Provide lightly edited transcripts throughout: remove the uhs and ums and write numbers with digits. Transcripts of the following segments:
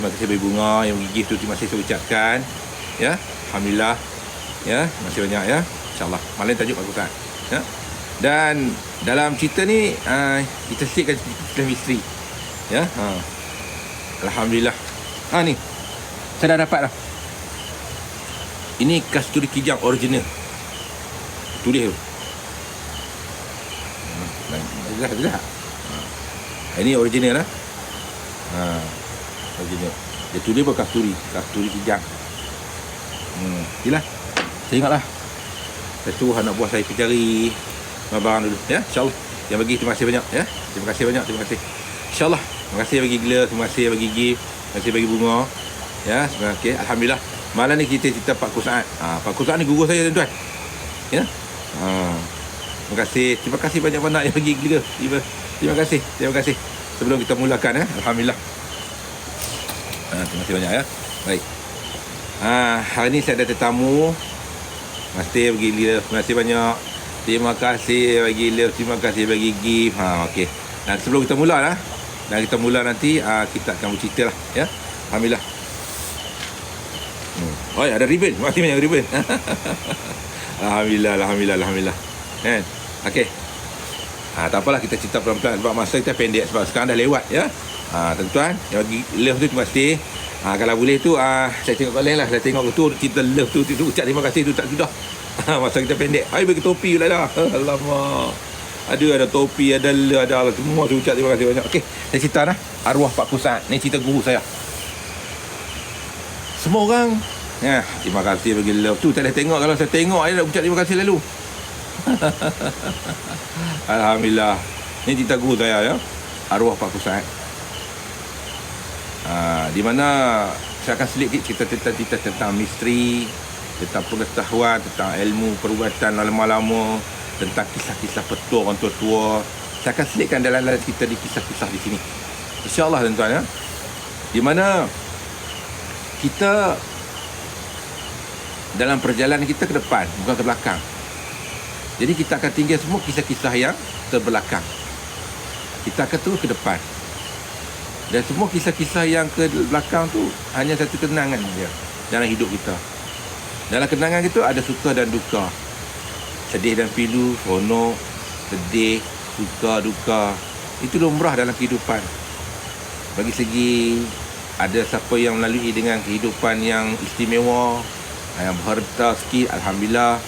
Terima kasih bagi bunga yang bagi gift tu, terima kasih saya ucapkan. Ya, alhamdulillah. Ya, terima kasih banyak ya. InsyaAllah. Malam tajuk Pak Quran. Ya. Dan dalam cerita ni kita sikitkan cerita misteri. Ya. Alhamdulillah. Ni. Saya dah dapat dah. Ini kasturi kijang original. Tulis tu. Dah. Ini original lah. Original. Dia tulis pun kasturi kijang. Yelah. Saya ingatlah. Saya suruh anak buah saya pergi cari barang dulu. Ya, insyaAllah. Yang bagi terima kasih banyak. Ya, terima kasih banyak. Terima kasih. InsyaAllah. Terima kasih bagi gelar. Terima kasih bagi gift. Terima kasih bagi bunga. Ya, okay. Alhamdulillah. Malam ni kita cerita Pak Kusaat. Pak Kusaat ni guru saya, tuan-tuan. Ya. Terima kasih banyak-banyak yang bagi gelar. Terima kasih. Sebelum kita mulakan, alhamdulillah. Terima kasih banyak ya. Baik. Hari ni saya ada tetamu. Terima kasih banyak. Terima kasih bagi live. Terima kasih bagi gift. Okey. Dan sebelum kita mula lah. Nanti kita akan bercerita lah. Ya. Alhamdulillah. Oh, ada ribbon. Terima kasih banyak ribbon. Alhamdulillah. Kan? Okey. Tak apalah, kita cerita pelan-pelan sebab masa kita pendek, sebab sekarang dah lewat ya. Tuan-tuan yang bagi love tu terima kasih. Kalau boleh tu saya tengok kalian lah. Saya tengok tu cerita love tu ucap terima kasih tu tak sudah. Masa kita pendek. Hai bagi topi pula dah. Alamak. Ada topi, ada love, ada semua tu ucap terima kasih banyak. Okey, saya cerita dah. Arwah Pak Kusaat. Ni cerita guru saya. Semua orang terima kasih bagi love tu. Tak boleh tengok, kalau saya tengok saya nak ucap terima kasih lalu. Alhamdulillah. Ni cerita guru saya ya. Arwah Pak Kusaat. Di mana saya akan sedikit cerita tentang misteri, tentang pengetahuan, tentang ilmu perubatan lama-lama, tentang kisah-kisah petua orang tua-tua. Saya akan selitkan dalam cerita di kisah-kisah di sini. InsyaAllah tuan-tuan ya. Di mana kita dalam perjalanan kita ke depan, bukan ke belakang. Jadi kita akan tinggal semua kisah-kisah yang terbelakang. Kita akan terus ke depan. Dan semua kisah-kisah yang ke belakang tu hanya satu kenangan dia dalam hidup kita. Dalam kenangan itu ada suka dan duka. Sedih dan pilu, seronok, sedih, suka, duka. Itu lumrah dalam kehidupan. Bagi segi ada siapa yang melalui dengan kehidupan yang istimewa, yang berharta sikit, alhamdulillah.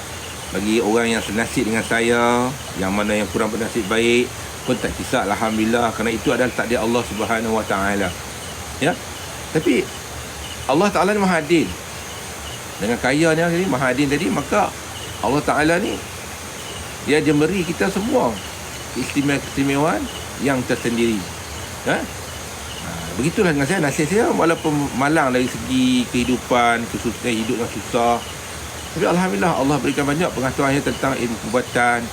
Bagi orang yang senasib dengan saya, yang mana yang kurang bernasib baik pun tak kisah, alhamdulillah, kerana itu adalah takdir Allah Subhanahu Wa Taala. Ya. Tapi Allah Taala ni Maha Adil. Dengan kaya ni Maha Adil tadi, maka Allah Taala ni dia memberi kita semua keistimewaan yang tersendiri. Ya. Begitulah dengan saya, nasib saya walaupun malang dari segi kehidupan, kesusahan hidup yang susah. Tapi alhamdulillah Allah berikan banyak pengetahuan tentang ilmu perubatan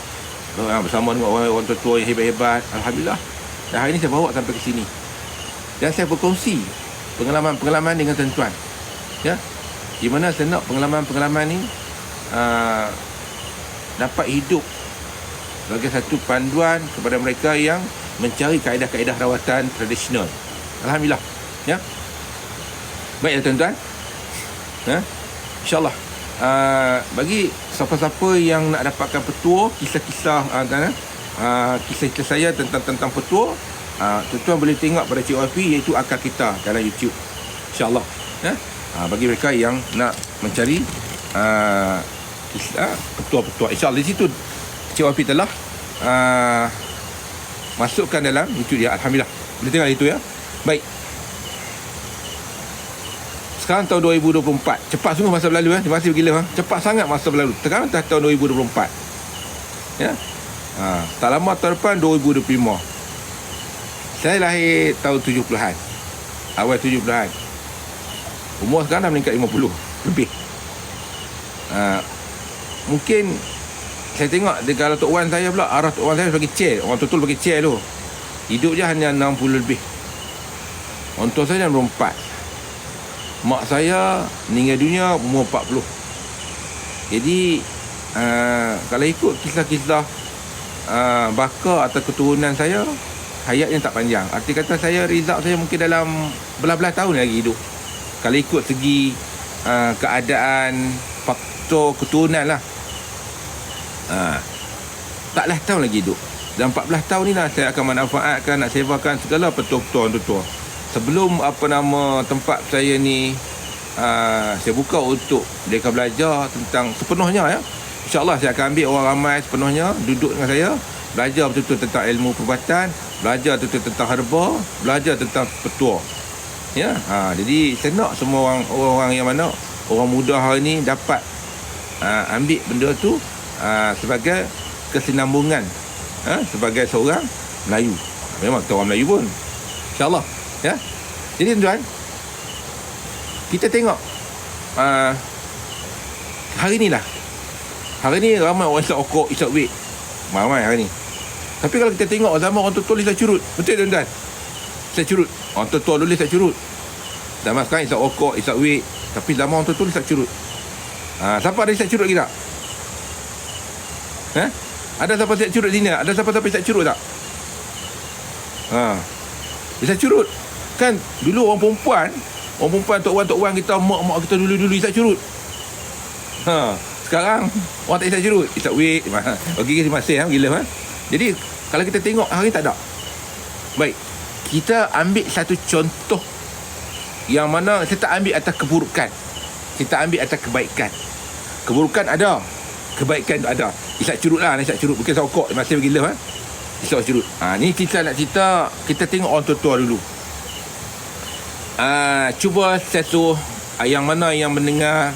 bersama dengan orang tua yang hebat-hebat. Alhamdulillah. Dan hari ini saya bawa sampai ke sini. Dan saya berkongsi pengalaman-pengalaman dengan tuan-tuan. Ya. Di mana saya nak pengalaman-pengalaman ni dapat hidup sebagai satu panduan kepada mereka yang mencari kaedah-kaedah rawatan tradisional. Alhamdulillah. Ya. Baik ya tuan-tuan. InsyaAllah. Bagi siapa-siapa yang nak dapatkan petua, kisah-kisah kisah-kisah saya tentang petua, tuan-tuan boleh tengok pada Cik Wafi, iaitu Akal Kita dalam YouTube, insyaAllah ya? Bagi mereka yang nak mencari kisah petua-petua, insyaAllah di situ Cik Wafi telah masukkan dalam YouTube dia. Alhamdulillah, boleh tengok itu ya. Baik, sekarang tahun 2024. Cepat sungguh masa berlalu. Terima kasih gila. Cepat sangat masa berlalu. Sekarang dah tahun 2024. Ya. Tak lama tahun depan 2025. Saya lahir tahun 70-an. Awal 70-an. Umur sekarang dah meningkat 50 lebih. Mungkin saya tengok kalau Tok Wan saya pula, arah Tok Wan saya bagi chair. Orang tua bagi chair tu. Hidup je hanya 60 lebih. Orang tua saya dah 24. Mak saya meninggal dunia umur 40. Jadi kalau ikut kisah-kisah bakar atau keturunan saya, hayatnya tak panjang. Arti kata result saya mungkin dalam belas-belas tahun lagi hidup. Kalau ikut segi keadaan, faktor keturunan lah. Taklah tahun lagi hidup. Dan 14 tahun ni lah saya akan manfaatkan, nak sewakan segala petua-petua tuan. Sebelum tempat saya ni saya buka untuk mereka belajar tentang sepenuhnya ya. InsyaAllah saya akan ambil orang ramai sepenuhnya duduk dengan saya, belajar betul-betul tentang ilmu perubatan, belajar betul-betul tentang herba, belajar tentang petua. Ya, jadi saya nak semua orang yang mana orang muda hari ni dapat ambil benda tu sebagai kesinambungan sebagai seorang Melayu. Memang kita orang Melayu pun, InsyaAllah ya. Jadi tuan-tuan, kita tengok hari ni ramai orang isap okok, isap wik, ramai hari ni. Tapi kalau kita tengok zaman orang tua-tua isap curut, betul tuan-tuan, isap curut. Orang tua-tua dulu isap curut. Zaman sekarang isap okok, isap wik. Tapi zaman orang tua-tua isap curut. Siapa ada isap curut lagi tak? Ada siapa isap curut sini? Ada siapa-siapa isap curut tak? Isap curut. Kan dulu orang perempuan, tok wan kita, mak kita dulu isap curut. Sekarang orang tak isap curut, isap wik. Okey masih gila. Jadi kalau kita tengok hari ni tak ada. Baik, kita ambil satu contoh yang mana kita tak ambil atas keburukan, kita ambil atas kebaikan. Keburukan ada, kebaikan ada. Isap curut lah, isap curut bukan sokok masih gila isap curut. Ni kita nak cerita, kita tengok orang tua-tua dulu. Cuba satu yang mana yang mendengar,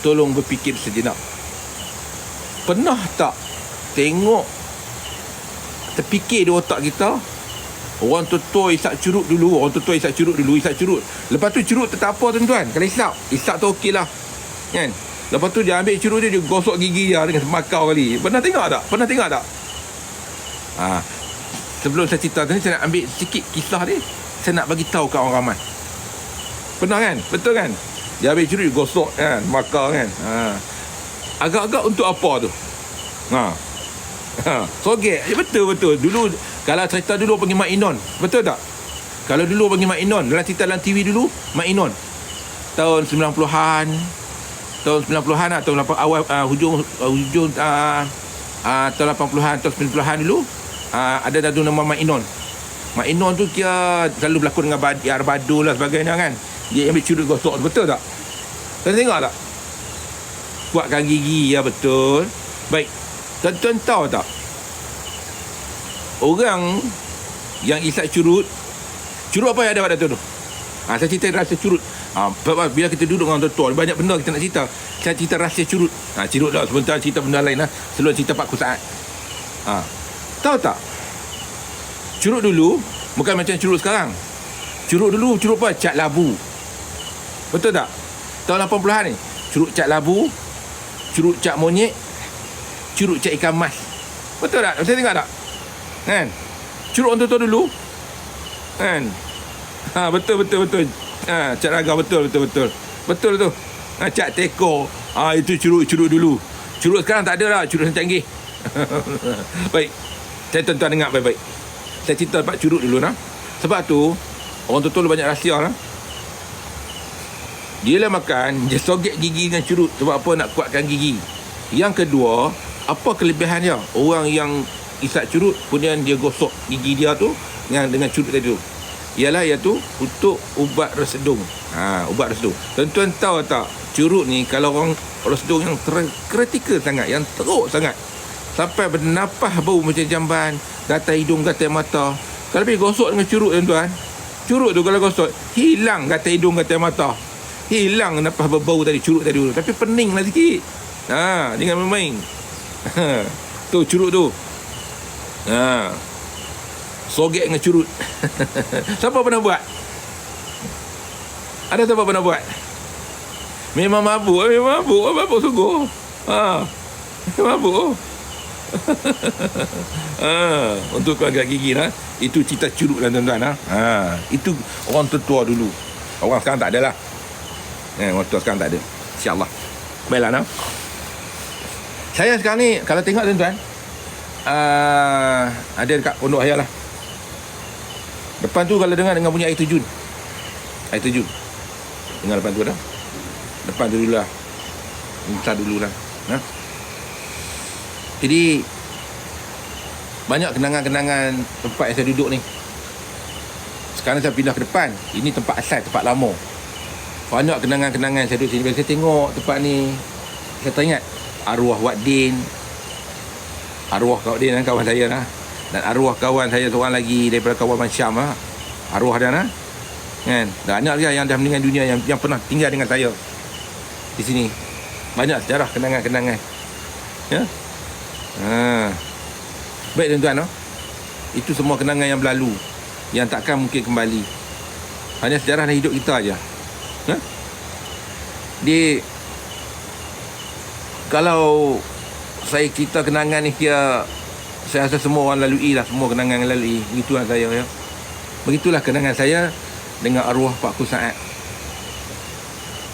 tolong berfikir sejenak. Pernah tak tengok, terfikir di otak kita, orang tua-tua isap curut dulu, isap curut. Lepas tu curut tak apa tuan-tuan. Kalau isap tu okey lah kan. Lepas tu dia ambil curut dia gosok gigi dia dengan semakau kali. Pernah tengok tak? Sebelum saya cerita tadi, saya nak ambil sikit kisah dia. Saya nak bagi tahu kat orang ramai. Pernah kan? Betul kan? Dia ambil curut, gosok kan, semakau kan. Agak-agak untuk apa tu? Sogek. Betul. Dulu kalau cerita dulu pergi Mak Inon, betul tak? Kalau dulu pergi Mak Inon, dalam cerita dalam TV dulu, Mak Inon tahun 90-an atau awal hujung tahun 80-an atau 90-an dulu, ada satu nama Mak Inon. Mak Inon tu dia selalu berlakon dengan Badul lah sebagainya kan. Dia ambil curut gosok, betul tak? Kau tengok tak? Kuatkan gigi, ya betul. Baik, tuan-tuan tahu tak? Orang yang isap curut apa yang ada pada tu? Saya cerita rasa curut. Bila kita duduk dengan tua-tua, banyak benda kita nak cerita. Saya cerita rahsia curut. Curut dah, sebentar cerita benda lain lah. Sebelum cerita Pak Kusaat. Tahu tak? Curut dulu bukan macam curut sekarang. Curut dulu, curut apa? Cat labu. Betul tak? Tahun 80-an ni, curut cat labu, curut cat monyet, curut cat ikan mas. Betul tak? Saya tengok tak? Kan? Curut orang tua-tua dulu. Kan? Betul. Cat raga, betul. Betul tu. Cat teko. Itu curut dulu. Curut sekarang tak ada lah. Curut yang canggih. Baik. Saya tuan-tuan dengar baik-baik. Saya cerita Pak curut dulu nah. Sebab tu orang tua-tua banyak rahsia lah. Dia lah makan, dia sogek gigi dengan curut. Sebab apa? Nak kuatkan gigi. Yang kedua, apa kelebihan dia? Orang yang isap curut, kemudian dia gosok gigi dia tu dengan curut tadi tu, ialah iaitu untuk ubat resedung. Ubat resedung. Tuan-tuan tahu tak, curut ni kalau orang resedung yang kritikal sangat, yang teruk sangat, sampai bernafas bau macam jamban, gatal hidung, gatal mata. Kalau pergi gosok dengan curut tuan-tuan, curut tu kalau gosok, hilang gatal hidung, gatal mata, hilang nafas berbau tadi, curut tadi dulu. Tapi pening lah sikit. Jangan main-main. Tu curut tu. Sogek dengan curut. Siapa pernah buat? Ada siapa pernah buat? Memang mabuk sungguh. Mabuk. Untuk keluarga gigi lah. Itu cerita curut lah tuan-tuan. Itu orang tua dulu. Orang sekarang tak ada lah. Orang tua sekarang tak ada, InsyaAllah. Baiklah. Saya sekarang ni, kalau tengok tuan-tuan, ada dekat Pondok Raya lah. Depan tu kalau dengar bunyi air terjun. Air terjun. Dengar depan tu dah. Depan tu dululah. Minta dululah. Ha? Jadi banyak kenangan-kenangan tempat yang saya duduk ni. Sekarang saya pindah ke depan. Ini tempat asal, tempat lama. Banyak kenangan-kenangan saya duduk sini. Bila saya tengok tempat ni, saya teringat arwah Wak Din. Arwah Wak Din kawan saya lah. Dan arwah kawan saya seorang lagi daripada kawasan Syam lah. Arwah dia lah. Kan? Banyak dia yang dah meninggal dunia yang pernah tinggal dengan saya di sini. Banyak sejarah kenangan-kenangan. Ya. Baik tuan-tuan, itu semua kenangan yang berlalu, yang takkan mungkin kembali. Hanya sejarah dalam hidup kita aja. Kalau saya cerita kenangan ni, saya rasa semua orang lalui lah, semua kenangan yang lalui. Begitulah saya, ya. Begitulah kenangan saya dengan arwah Pak Ku Saad.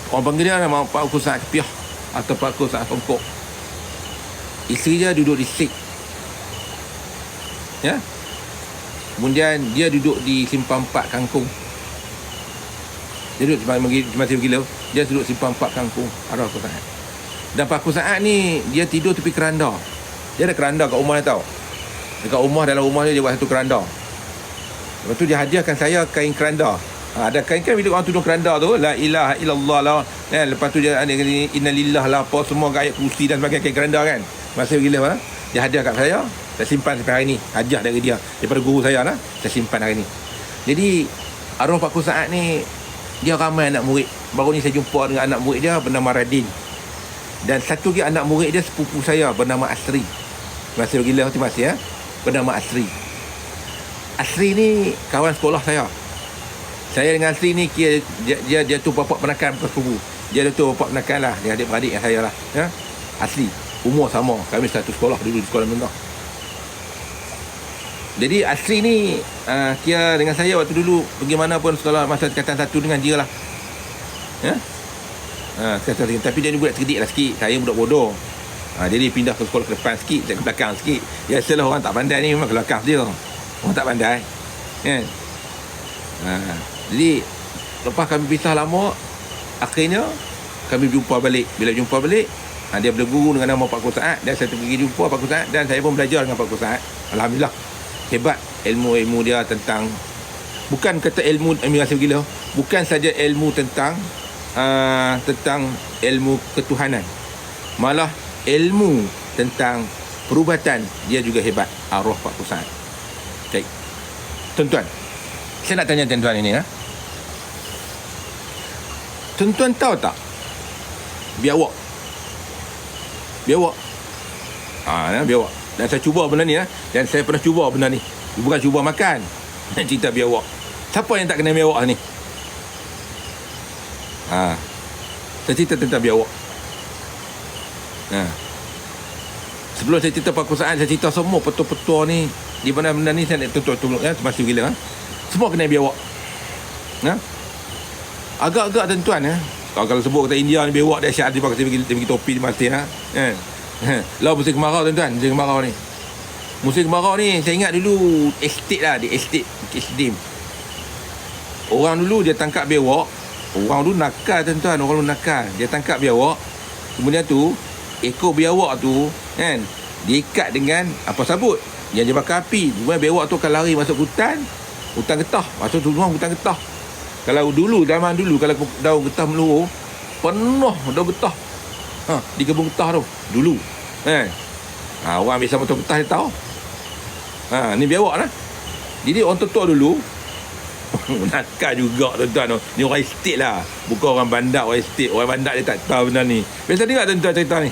Orang panggil dia nama Pak Ku Saad Kepiah atau Pak Ku Saad Songkok. Isteri dia duduk di Sik. Ya. Kemudian dia duduk di Simpang 4 Kangkung. Dia duduk masih bergila. Dia duduk Simpang 4 Kangkung, arwah Pak Ku Saad. Dan Pak Ku Saad ni dia tidur tepi keranda. Dia ada keranda kat rumah dia tau. Dekat rumah, dalam rumah dia buat satu keranda. Lepas tu dia hadiahkan saya kain keranda. Ada kain kan bila orang tudung keranda tu, la ilaha illallah lah. Lepas tu dia ada innalillah lah, apa semua ayat kursi dan sebagainya, kain keranda kan. Masa gila lah. Dia hadiah kat saya simpan sampai hari ni. Hadiah dari dia, daripada guru saya lah. Saya simpan hari ni. Jadi arwah Pak Ku Saad ni, dia ramai anak murid. Baru ni saya jumpa dengan anak murid dia bernama Radin. Dan satu lagi anak murid dia sepupu saya bernama Asri. Masih gila tu masih ya. Bernama Asri. Asri ni kawan sekolah saya. Saya dengan Asri ni dia tu bapak penakan bekas kubu. Dia tu bapak penakan lah. Dia adik-beradik yang saya lah. Ya? Asli. Umur sama. Kami satu sekolah dulu, di sekolah menengah. Jadi Asri ni dia dengan saya waktu dulu pergi mana pun sekolah masa tingkatan 1 dengan dia lah. Ya? Tapi dia ni budak cerdik lah sikit. Saya budak bodoh. Jadi pindah ke sekolah ke depan sikit, ke belakang sikit. Biasalah orang tak pandai ni memang ke belakang dia. Orang tak pandai. Kan? Jadi lepas kami pisah lama, akhirnya kami jumpa balik. Bila jumpa balik, dia berguru dengan nama Pak Ku Saad, dan saya pergi jumpa Pak Ku Saad, dan saya pun belajar dengan Pak Ku Saad. Alhamdulillah, hebat ilmu-ilmu dia tentang, bukan kata ilmu rasa gila, bukan saja ilmu tentang ilmu ketuhanan, malah ilmu tentang perubatan dia juga hebat. Arwah Pak Ku Saad. Baik, tuan-tuan, saya nak tanya tuan-tuan ini, tuan-tuan tahu tak biawak? Biawak. Biawak. Dan saya cuba benda ni, dan saya pernah cuba benda ni. Bukan cuba makan. Cerita biawak. Siapa yang tak kenal biawak ni? Saya cerita tentang biawak. Sebelum saya cerita Pak Ku Saad, saya cerita semua petua-petua ni. Di mana benda ni saya nak tutup ya, termasuk gila. Semua kena biawak. Agak-agak tuan-tuan kalau sebut kata India ni biawak dahsyat, dia pakai topi dia mati Lah musim kemarau tuan-tuan, musim kemarau ni. Musim kemarau ni saya ingat dulu estate lah, di estate Kisdim. Orang dulu dia tangkap biawak. Orang dulu nakal tuan-tuan, orang dulu nakal. Dia tangkap biawak. Kemudian tu ekor biawak tu kan, diikat dengan apa sabut yang dia bakar api. Kemudian biawak tu akan lari masuk hutan getah. Masuk rumah hutan getah. Kalau dulu, zaman dulu, kalau daun getah meluruh, penuh daun getah. Di kebun getah tu dulu. Orang ambil sama getah dia tahu. Ni biawak lah. Jadi orang tua dulu nakal juga tuan-tuan. Ni orang estate lah, bukan orang bandar. Orang estate, orang bandar dia tak tahu benda ni. Biasa dengar tuan-tuan cerita ni.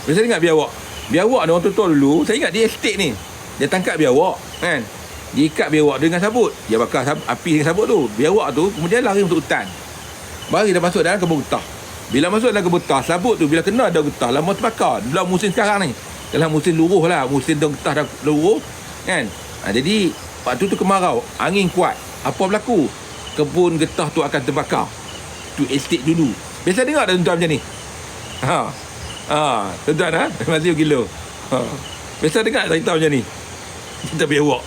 Biasa dengar biawak. Biawak ni orang tua dulu, saya ingat di estate ni, dia tangkap biawak kan, dia ikat biawak dengan sabut, dia bakar api dengan sabut tu. Biawak tu kemudian lari masuk hutan, lari dah masuk dalam kebun getah. Bila masuk dalam kebun getah, sabut tu bila kena daun getah lama terbakar. Dalam musim sekarang ni, dalam musim luruh lah, musim daun getah dah luruh kan. Jadi waktu tu kemarau, angin kuat, apa berlaku? Kebun getah tu akan terbakar. Tu estate dulu. Biasa dengar tak tuan-tuan macam ni? Tuan-tuan masih gila. Biasa dengar cerita macam ni. Cerita biawak.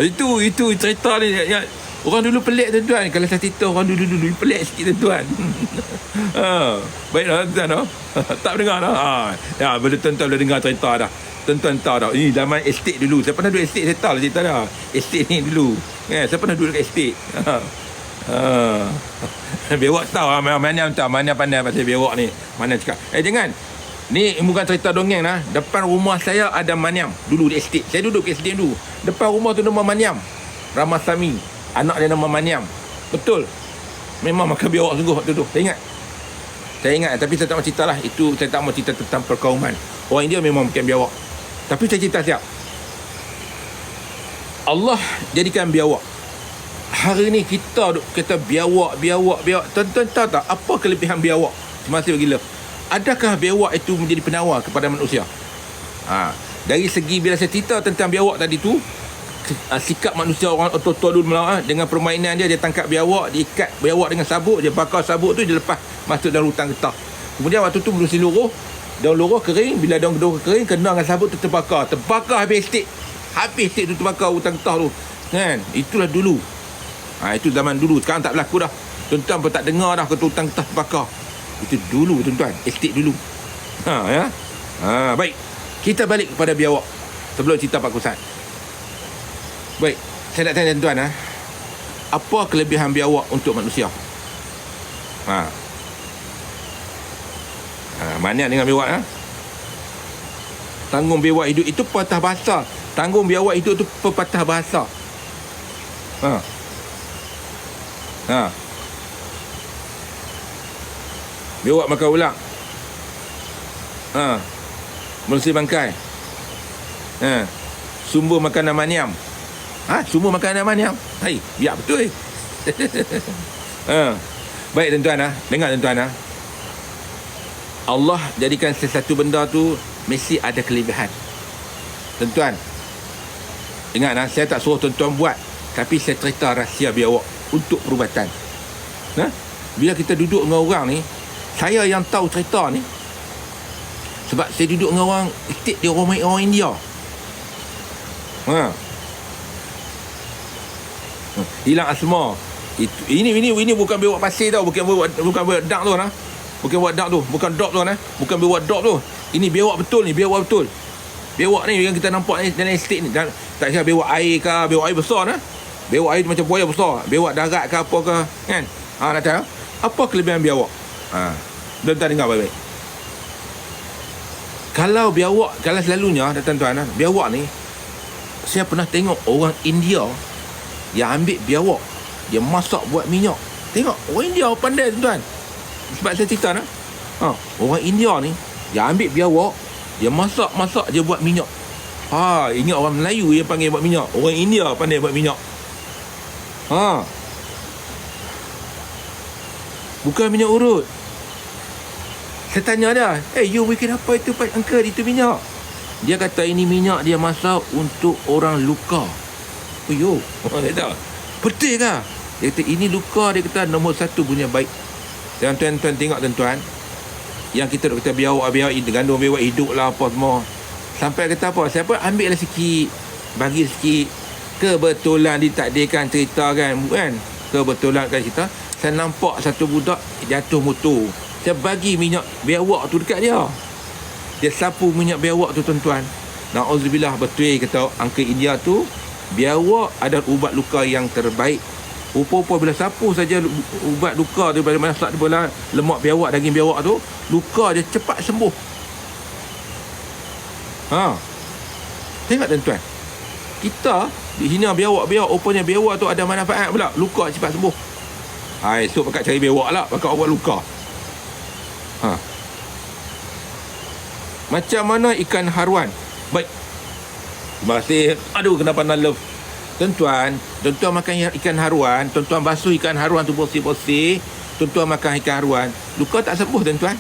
Itu cerita ni yang orang dulu pelik tuan-tuan. Kalau saya cerita orang dulu pelik sikit tuan-tuan. Baiklah tuan-tuan. Tak dengar dah. Ya, boleh tuan-tuan boleh dengar cerita dah. Tuan-tuan tahu dah. Ini zaman estate dulu. Saya pernah duduk estate, saya tahu lah cerita dah. Estate ni dulu. Saya pernah duduk kat estate. Biawak tahu lah. Mana tahu. Mana pandai pasal biawak ni. Mana cakap. Jangan. Ni bukan cerita dongeng lah. Depan rumah saya ada maniam. Dulu di estate. Saya duduk kat estate dulu. Depan rumah tu nama maniam. Ramasami. Anak dia nama maniam. Betul. Memang makan biawak sungguh waktu tu. Saya ingat. Tapi saya tak mau cerita lah. Itu saya tak mau cerita tentang perkauman. Orang India memang makan biawak. Tapi saya cerita siap. Allah jadikan biawak. Hari ni kita kata biawak. Tuan-tuan tahu tak apa kelebihan biawak semasa gila? Adakah biawak itu menjadi penawar kepada manusia? Dari segi bila saya cerita tentang biawak tadi tu, sikap manusia orang tua dulu melawan dengan permainan dia tangkap biawak, dia ikat biawak dengan sabuk, dia bakar sabuk tu, dia lepas masuk dalam hutan getah. Kemudian waktu tu belum siluruh, daun luruh kering, bila daun kering kena dengan sabuk tu terbakar habis estate tu terbakar hutan getah tu kan. Itulah dulu. Itu zaman dulu. Sekarang tak berlaku dah. Tuan-tuan pun tak dengar dah kata hutan getah terbakar. Itu dulu tuan-tuan, estate dulu. Baik, kita balik kepada biawak sebelum cerita Pak Kusat. Baik, saya nak tanya tuan-tuan, apa kelebihan biawak untuk manusia? Mana dengan biawak? Tanggung biawak hidup itu pepatah bahasa. Tanggung biawak hidup itu pepatah bahasa. Biawak makan ulang. Bersih bangkai. Sumber makanan maniam. Sumber makanan maniam. Ya betul. Baik tuan-tuan, dengar tuan-tuan. Allah jadikan sesuatu benda tu mesti ada kelebihan. Tuan-tuan, ingat saya tak suruh tuan-tuan buat, tapi saya cerita rahsia biawak untuk perubatan. Bila kita duduk dengan orang ni, saya yang tahu cerita ni sebab saya duduk dengan orang estate dia orang India. Hilang asma. Ini bukan biawak pasir tau, bukan biawak dak tu nah. Bukan biawak dak tu, bukan dog tu nah. Bukan biawak dog tu. Ini biawak betul ni, biawak betul. Biawak ni yang kita nampak ni dalam estate ni. Tak kira biawak air ke, biawak air besar nah. Biawak air tu macam buaya besar, biawak darat ke apa ke, kan? Nak tahu apa kelebihan biawak? Tuan-tuan dengar baik-baik. Kalau selalunya tuan-tuan, biawak ni saya pernah tengok orang India yang ambil biawak, dia masak buat minyak. Tengok orang India pandai tuan-tuan. Sebab saya cerita orang India ni dia ambil biawak, dia masak dia buat minyak. Ingat orang Melayu yang panggil buat minyak, orang India pandai buat minyak. Bukan minyak urut. Saya tanya dia, you bikin apa itu Pak Uncle, itu minyak? Dia kata ini minyak dia masak untuk orang luka. Kata, betul ke? Dia kata ini luka, dia kata nombor satu punya baik. Dan tuan-tuan tengok tuan-tuan, yang kita kata biawak gandum biawak hidup lah apa semua. Sampai kata apa, saya pun ambil lah sikit, bagi sikit. Kebetulan ditakdirkan cerita kan. Kebetulan kan cerita, saya nampak satu budak jatuh motor. Saya bagi minyak biawak tu dekat dia. Dia sapu minyak biawak tu tuan-tuan. Na'udzubillah, betul kata Uncle India tu, biawak ada ubat luka yang terbaik. Rupa-rupa bila sapu saja ubat luka tu, bila masak tu, bila lemak biawak, daging biawak tu, luka dia cepat sembuh. Tengok tuan-tuan, kita dihina biawak, rupanya biawak tu ada manfaat pula, luka cepat sembuh. Esok pakat cari biawak lah, pakat buat luka. Macam mana ikan haruan? Baik, masih kenapa nak love. Tuan-tuan makan ikan haruan, tuan-tuan basuh ikan haruan tu bersih-bersih, tuan-tuan makan ikan haruan, luka tak sembuh tuan-tuan.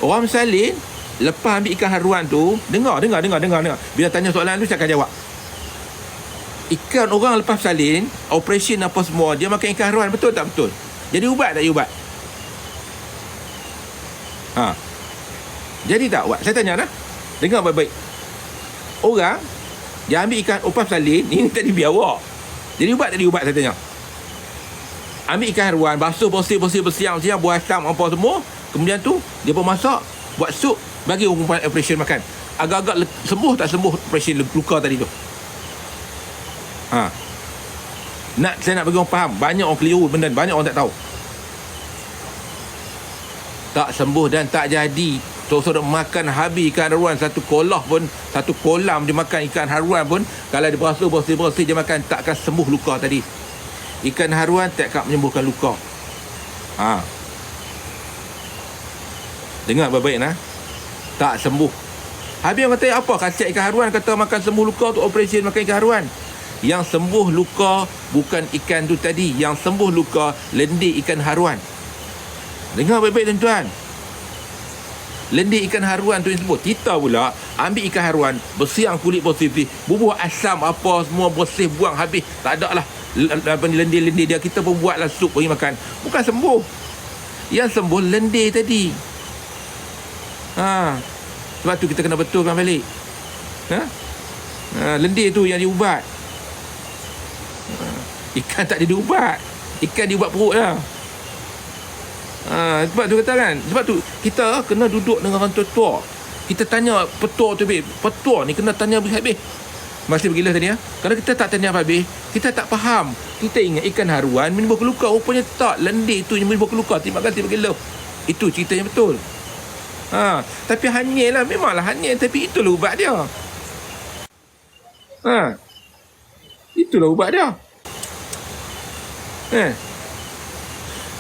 Orang salin lepas ambil ikan haruan tu, dengar. Bila tanya soalan tu saya akan jawab. Ikan orang lepas salin, operation apa semua, dia makan ikan haruan, betul tak betul? Jadi ubat tak ubat? Jadi tak ubat? Saya tanya dah. Dengar baik-baik. Orang Dia ambil ikan upas salin, ini tadi biawak. Jadi ubat tadi ubat saya tanya. Ambil ikan haruan, basuh bersih siang buah asam apa semua. Kemudian tu dia pun masak, buat sup, bagi orang operation makan. Agak-agak sembuh tak sembuh operation luka tadi tu. Saya nak bagi orang faham, banyak orang keliru benda, banyak orang tak tahu. Tak sembuh dan tak jadi. Saudara makan habis ikan haruan satu kolam dia makan ikan haruan pun, kalau dia basuh bersih dia makan, takkan sembuh luka tadi. Ikan haruan takkan menyembuhkan luka. Dengar baik-baik nah. Tak sembuh. Habis orang kata apa khasiat ikan haruan, kata makan sembuh luka tu operation makan ikan haruan. Yang sembuh luka bukan ikan tu tadi, yang sembuh luka lendir ikan haruan. Dengar baik-baik tuan-tuan. Lendir ikan haruan tu yang sebut. Kita pula ambil ikan haruan, bersihkan kulit bersih, bubuh asam apa semua bersih, buang habis. Tak ada lah lendir-lendir dia. Kita pun buatlah sup bagi makan. Bukan sembuh. Yang sembuh lendir tadi. Sebab tu kita kena betulkan balik. Lendir tu yang diubat. Ikan tak ada diubat. Ikan diubat perut lah. Sebab tu kata kan, sebab tu kita kena duduk dengan orang tua. Kita tanya petua tu, petua ni kena tanya habis-habis. Masih bergila tadi Kalau kita tak tanya habis, kita tak faham. Kita ingat ikan haruan menimbulkan luka, rupanya tak. Lendir tu yang menimbulkan luka. Terima kasih bergila. Itu cerita yang betul. Tapi hanyir lah, memanglah hanyir, tapi itulah ubat dia. Itulah ubat dia.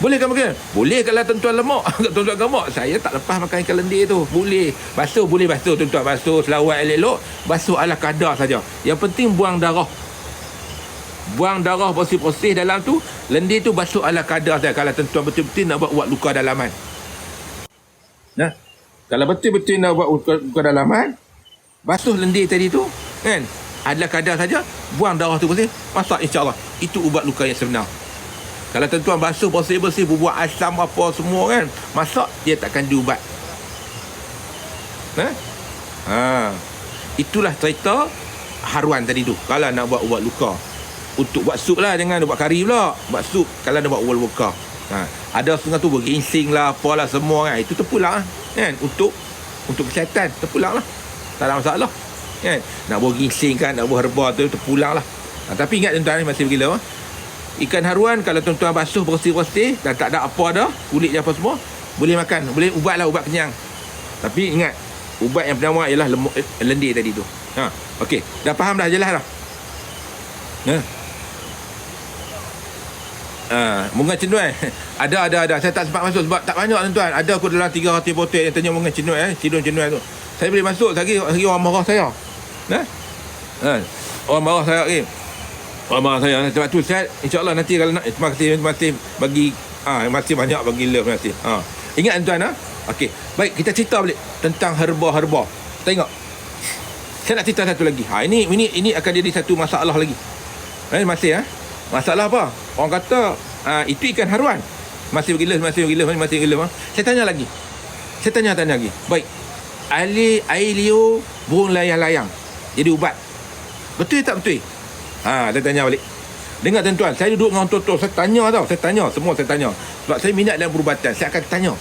Boleh kan makan? Boleh kalau tuan-tuan lemak. Tuan-tuan gemak, saya tak lepas makan ikan lendir tu. Boleh basuh tuan-tuan. Basuh selawat elok-elok. Basuh ala kadar saja. Yang penting buang darah. Buang darah bersih-bersih dalam tu. Lendir tu basuh ala kadar saja. Kalau tuan-tuan betul-betul nak buat luka dalaman. Kalau betul-betul nak buat luka dalaman, basuh lendir tadi tu kan, ala kadar saja. Buang darah tu bersih. Masak, insya-Allah. Itu ubat luka yang sebenar. Kalau tuan-tuan basuh bersih-bersih, bubuh asam apa semua kan, masak, dia takkan diubat. Itulah cerita haruan tadi tu. Kalau nak buat ubat luka, untuk buat sup lah, jangan buat kari pula. Buat sup kalau nak buat ubat luka. Ada setengah tu berginsing lah, apalah semua kan. Itu terpulang kan, untuk kesihatan, terpulang lah. Tak ada masalah kan. Nak buat ginsing kan, nak buat herba tu, terpulang lah. Tapi ingat tuan-tuan, masih bergila ikan haruan kalau tuan-tuan basuh bersih-bersih dan tak ada apa dah, kulit apa semua, boleh makan, boleh ubatlah, ubat kenyang. Tapi ingat, ubat yang pertama ialah lendir tadi tu. Okey, dah faham dah, jelas dah. Bunga cenduai. Ada. Saya tak sempat masuk sebab tak banyak tuan-tuan. Ada aku dalam 300 botol yang tanya bunga cenduai, cidung cenduai tu. Saya boleh masuk lagi orang marah saya. Orang marah saya lagi. Abang saya, sebab tu saya insya-Allah nanti kalau nak, terima kasih bagi masih banyak bagi love, terima kasih. Ingat tuan okey, baik, kita cerita balik tentang herba. Tengok, saya nak cerita satu lagi. Ini akan jadi satu masalah lagi. Masalah apa? Orang kata itu ikan haruan. Masih bergila. Saya tanya lagi. Baik, air liur burung layang-layang jadi ubat, betul tak betul? Saya tanya balik. Dengar tuan-tuan, saya duduk dengan orang tua, saya tanya. Sebab saya minat dalam perubatan, saya akan tanya.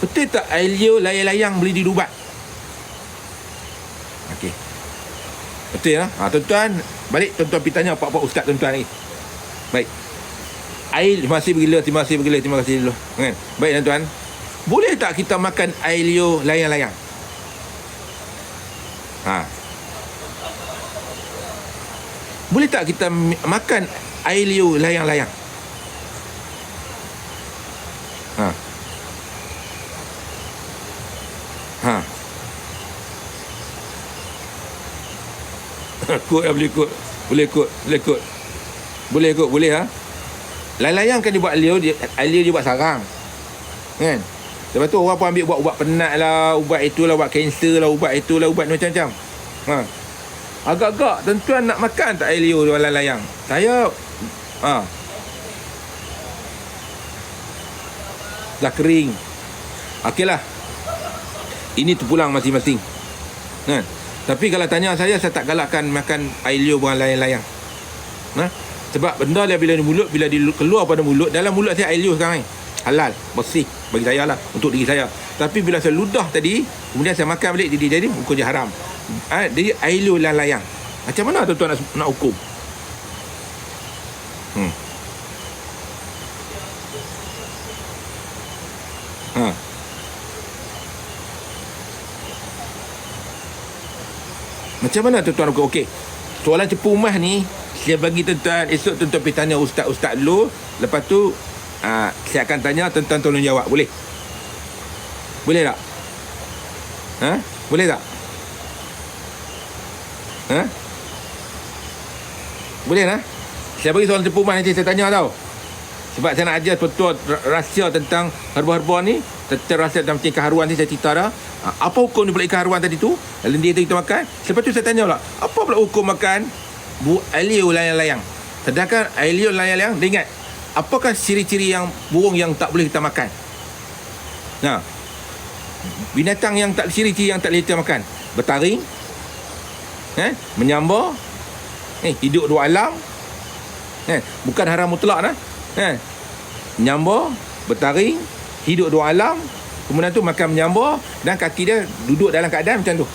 Betul tak air liur layang-layang boleh diubat? Okey. Betul lah. Tuan-tuan, balik tuan-tuan pergi tanya pak-pak ustaz tuan-tuan lagi. Baik. Air masih bergila, terima kasih dulu. Kan? Baik tuan-tuan. Boleh tak kita makan air liur layang-layang? Boleh tak kita makan air liur layang-layang? Boleh layang-layang kan dia buat air liur dia buat sarang kan. Lepas tu orang pun ambil buat ubat penat lah, ubat itulah, ubat kanser lah, ubat itulah, ubat macam-macam. Agak-agak tuan-tuan nak makan tak air liur layang-layang? Saya dah kering. Okeylah, ini terpulang masing-masing kan. Tapi kalau tanya saya tak galakkan makan air liur buang layang-layang. Sebab benda dia bila di mulut, bila dia keluar pada mulut, dalam mulut saya air liur sekarang ni halal, bersih bagi saya lah, untuk diri saya. Tapi bila saya ludah tadi, kemudian saya makan balik, jadi hukumnya haram. Jadi air liur layang-layang. Macam mana tuan-tuan nak hukum? Macam mana tuan-tuan hukum? Okey, soalan cepu rumah ni saya bagi tuan-tuan, esok tuan-tuan pergi tanya ustaz-ustaz dulu. Lepas tu saya akan tanya, tuan-tuan tolong jawab. Boleh? Boleh tak? Boleh tak? Boleh lah. Saya bagi soalan cepu rumah nanti saya tanya tau. Sebab saya nak ajar betul rahsia tentang herba-herba ni, tentang rahsia tentang macam ikan haruan ni saya cerita dah. Apa hukum ni pula ikan haruan tadi tu? Lendir tu kita makan. Lepas tu saya tanya pula, apa pula hukum makan air liur layang-layang? Sedangkan air liur layang-layang, dia ingat, apakah ciri-ciri yang burung yang tak boleh kita makan? Binatang yang tak, ciri-ciri yang tak boleh kita makan: bertaring, menyambar, hidup dua alam, bukan haram mutlak dah. Menyambar, bertaring, hidup dua alam, kemudian tu makan menyambar, dan kaki dia duduk dalam keadaan macam tu.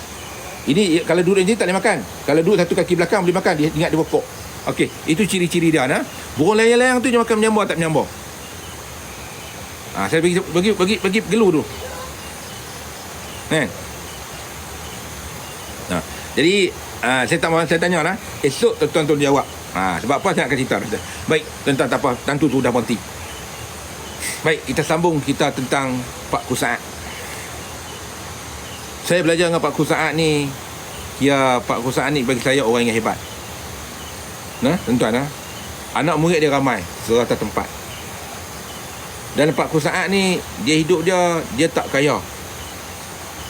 Ini kalau duduk macam ni tak boleh makan. Kalau duduk satu kaki belakang boleh makan, dia ingat dia pokok. Okey, itu ciri-ciri dia. Burung layang-layang tu dia makan menyambar tak menyambar? Saya bagi gelu tu. Jadi saya tanya lah. Esok tuan-tuan tolong jawab. Sebab apa saya akan cerita. Baik, tuan-tuan tak apa, tentu tu dah berhenti. Baik, kita sambung kita tentang Pak Kusaat. Saya belajar dengan Pak Kusaat ni. Pak Kusaat ni bagi saya orang yang hebat. Tuan-tuan, anak murid dia ramai serata tempat. Dan Pak Kusaat ni, dia hidup dia tak kaya.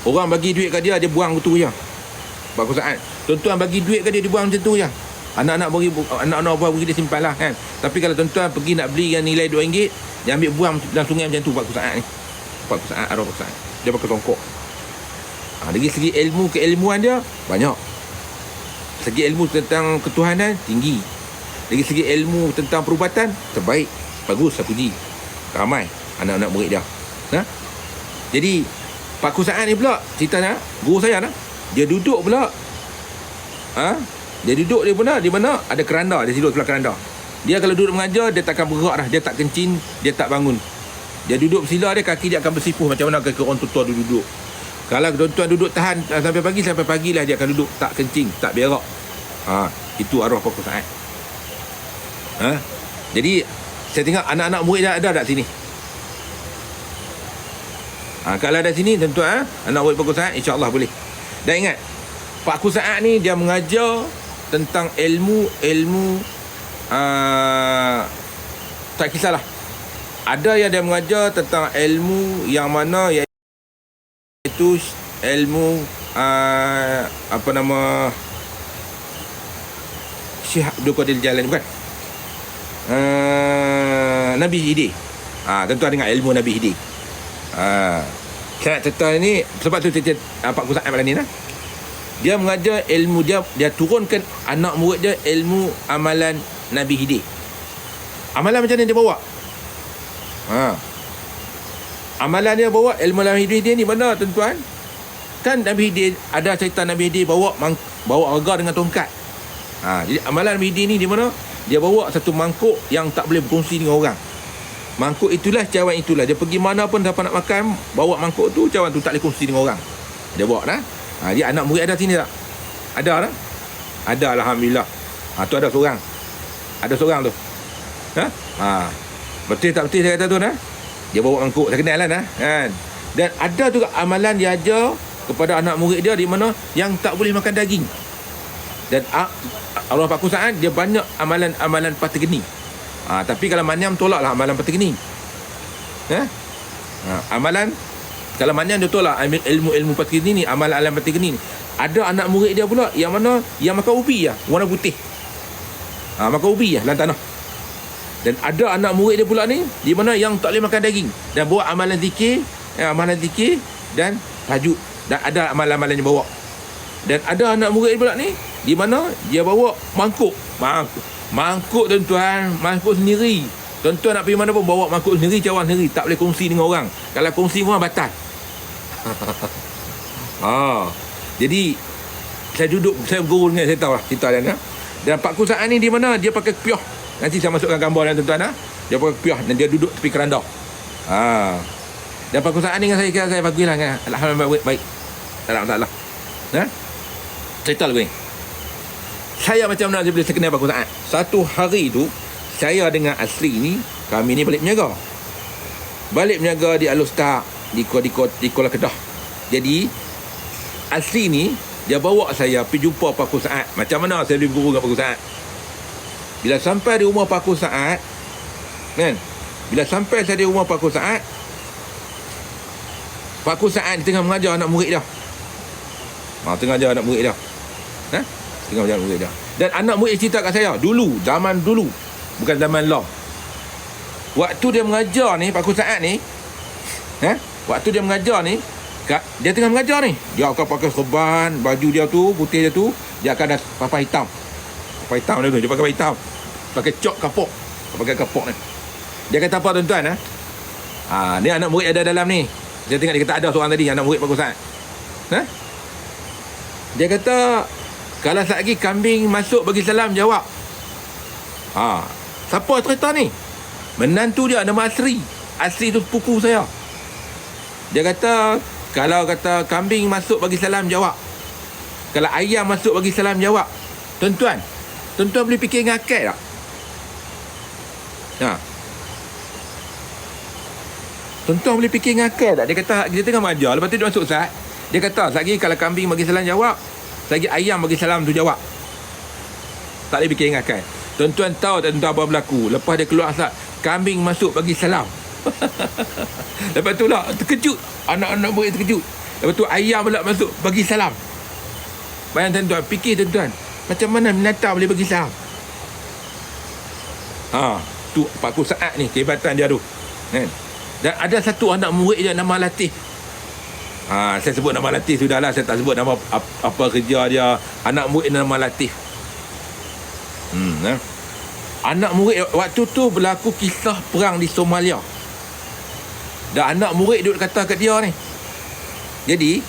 Orang bagi duit kat dia buang betul je. Pak Kusaat, tuan-tuan bagi duit kat dia buang macam tu je. Anak-anak bagi dia simpan lah kan. Tapi kalau tuan-tuan pergi nak beli yang nilai RM2, dia ambil buang dalam sungai macam tu Pak Kusaat ni. Pak Kusaat, arwah Pak Kusaat, dia pakai tongkok. Dari segi ilmu, keilmuan dia banyak. Segi ilmu tentang ketuhanan tinggi. Dari segi ilmu tentang perubatan terbaik, bagus, saya puji. Ramai anak-anak murid dia. Jadi Pak Kusaat ni pula ceritanya, guru saya dia duduk pula. Dia duduk di mana ada keranda, dia tidur sebelah keranda. Dia kalau duduk mengajar, dia takkan bergerak dah, dia tak kencing, dia tak bangun. Dia duduk bersila dia, kaki dia akan bersipuh macam mana kaki orang tua dia duduk. Kalau tuan-tuan duduk tahan sampai pagi lah dia akan duduk tak kencing, tak berak. Itu arwah Pak Kusaat. Jadi saya tengok anak-anak murid dah ada tak sini? Kalau ada sini tuan-tuan, anak murid Pak Kusaat, insya-Allah boleh. Dan ingat, Pak Kusaat ni dia mengajar tentang ilmu tak kisahlah. Ada yang dia mengajar tentang ilmu yang mana, iaitu ilmu Syekh Abdul Qadir Jalani, bukan? Nabi Hidi. Tuan-tuan dengar ilmu Nabi Hidi. Saya nak cerita ni sebab tu Pak Kusaat malam ni dia mengajar ilmu dia turunkan anak murid dia ilmu amalan Nabi Hidi. Amalan macam mana dia bawa? Amalan dia bawa ilmu Nabi Hidi ni mana tuan-tuan? Kan Nabi Hidi ada cerita Nabi Hidi bawa harga dengan tongkat. Jadi amalan Nabi Hidi ni di mana? Dia bawa satu mangkuk yang tak boleh berkongsi dengan orang. Mangkuk itulah, cawan itulah. Dia pergi mana pun dapat nak makan, bawa mangkuk tu, cawan tu tak boleh kongsi dengan orang. Dia bawa dia anak murid ada sini tak? Ada tak? Ada, alhamdulillah. Tu ada seorang. Ada seorang tu. Betul tak betul saya kata tu Dia bawa mangkuk, saya kenal lah kan. Dan ada juga amalan dia ajar kepada anak murid dia di mana yang tak boleh makan daging. Dan Allah Pak Kusaat dia banyak amalan patah geni. Tapi kalau Manyam tolaklah amalan patah geni. Amalan kalau Manyam dia tolak ilmu patah geni ni, amalan patah geni ni. Ada anak murid dia pula yang mana yang makan ubi warna putih. Makan ubi dalam tanah. Dan ada anak murid dia pula ni di mana yang tak boleh makan daging dan buat amalan zikir dan tahajud, dan ada amalan-amalan yang bawa. Dan ada anak murid pula ni, di mana dia bawa mangkuk tuan-tuan, mangkuk sendiri. Tuan-tuan nak pergi mana pun bawa mangkuk sendiri, cawan sendiri, tak boleh kongsi dengan orang. Kalau kongsi dengan orang batal. Jadi saya duduk, saya berguru dengan, saya tahu lah cerita dia. Dan Pak Kusaan ni di mana dia pakai pioh. Nanti saya masukkan gambar dan tuan-tuan. Dia pakai pioh dan dia duduk tepi keranda. Dan Pak Kusaan ni dengan saya bagilah kan. Alhamdulillah baik. Tak ada masalah. Cerita lagu ni. Saya macam mana bila saya kenal Pak Kusaan. Satu hari tu saya dengan Asri ni, kami ni balik menjaga di Alustar, di Kuala Kedah. Jadi Asri ni dia bawa saya pergi jumpa Pak Kusaan. Macam mana saya boleh berguru dengan Pak Kusaan? Bila sampai di rumah Pak Kusaan, kan? Bila sampai saya di rumah Pak Kusaan tengah mengajar anak murid dia. Tengah ajar anak murid dia. Tengah ajar anak murid dia. Dan anak murid cerita kat saya, zaman dulu. Bukan zaman law. Waktu dia mengajar ni, Pak Kusaan ni, waktu dia mengajar ni, dia tengah mengajar ni, dia akan pakai serban, baju dia tu, putih dia tu, dia akan ada papan hitam. Papan hitam dia tu, dia pakai hitam. Pakai cok kapok. Pakai kapok ni. Dia kata apa tuan-tuan? Ni anak murid ada dalam ni. Dia tengok, dia kata ada seorang tadi, anak murid Pak Kusaan. Dia kata, kalau lagi kambing masuk bagi salam, jawab. Siapa cerita ni? Menantu dia nama Asri. Asri tu sepupu saya. Dia kata, kalau kata kambing masuk bagi salam, jawab. Kalau ayam masuk bagi salam, jawab. Tuan-tuan boleh fikir dengan akal tak? Tuan-tuan boleh fikir dengan akal tak? Dia kata, dia tengah mengajar, lepas tu dia masuk Ustaz. Dia kata, lagi kalau kambing bagi salam, jawab. Lagi ayam bagi salam tu, jawab. Tak boleh fikir dengan akal. Tuan-tuan tahu tentang apa berlaku. Lepas dia keluar Ustaz, kambing masuk bagi salam. Lepas tu lah terkejut, anak-anak murid terkejut. Lepas tu ayam pula masuk bagi salam. Bayang tuan-tuan, fikir tuan-tuan, macam mana binatang boleh bagi salam? Tu Pak Kusaan ni, kehebatan dia tu, kan? Dan ada satu anak murid dia nama Latif. Saya sebut nama Latif sudahlah, saya tak sebut nama apa kerja dia. Anak murid nama Latif. Anak murid waktu tu berlaku kisah perang di Somalia. Dan anak murid duduk kata kat dia ni. Jadi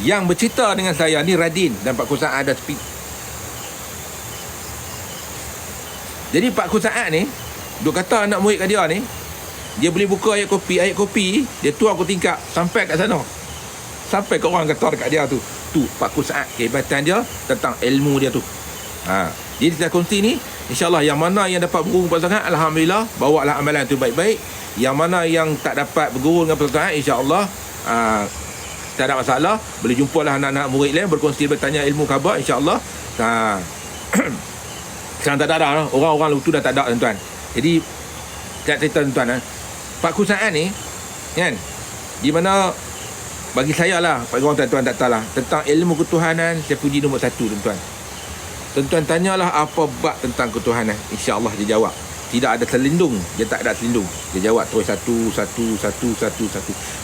yang bercerita dengan saya ni Radin dan Pak Kusaan ada tepi. Jadi Pak Kusaan ni duduk kata anak murid kat dia ni, dia boleh buka ayat kopi dia tuang ke tingkap sampai kat sana. Sampai ke orang kata dekat dia tu. Tu Pak Kusaan, kehebatan dia tentang ilmu dia tu. Jadi kita kongsi ni, InsyaAllah yang mana yang dapat berguru Pak Kusaan, Alhamdulillah, bawalah amalan tu baik-baik. Yang mana yang tak dapat berguru dengan Pak Kusaan, InsyaAllah tak ada masalah. Boleh jumpalah anak-anak murid lain, berkongsi, bertanya ilmu khabar, InsyaAllah. Sekarang tak ada dah. Orang-orang tu dah tak ada, tuan-tuan. Jadi tak cerita tuan-tuan, Pak Kusaan ni, kan, di mana bagi saya lah, bagi orang tuan-tuan tak tahu lah, tentang ilmu ketuhanan, saya puji nombor 1, tuan-tuan. Tuan-tuan tanyalah apa bab tentang ketuhanan, InsyaAllah dia jawab. Tidak ada selindung, dia tak ada selindung. Dia jawab terus satu.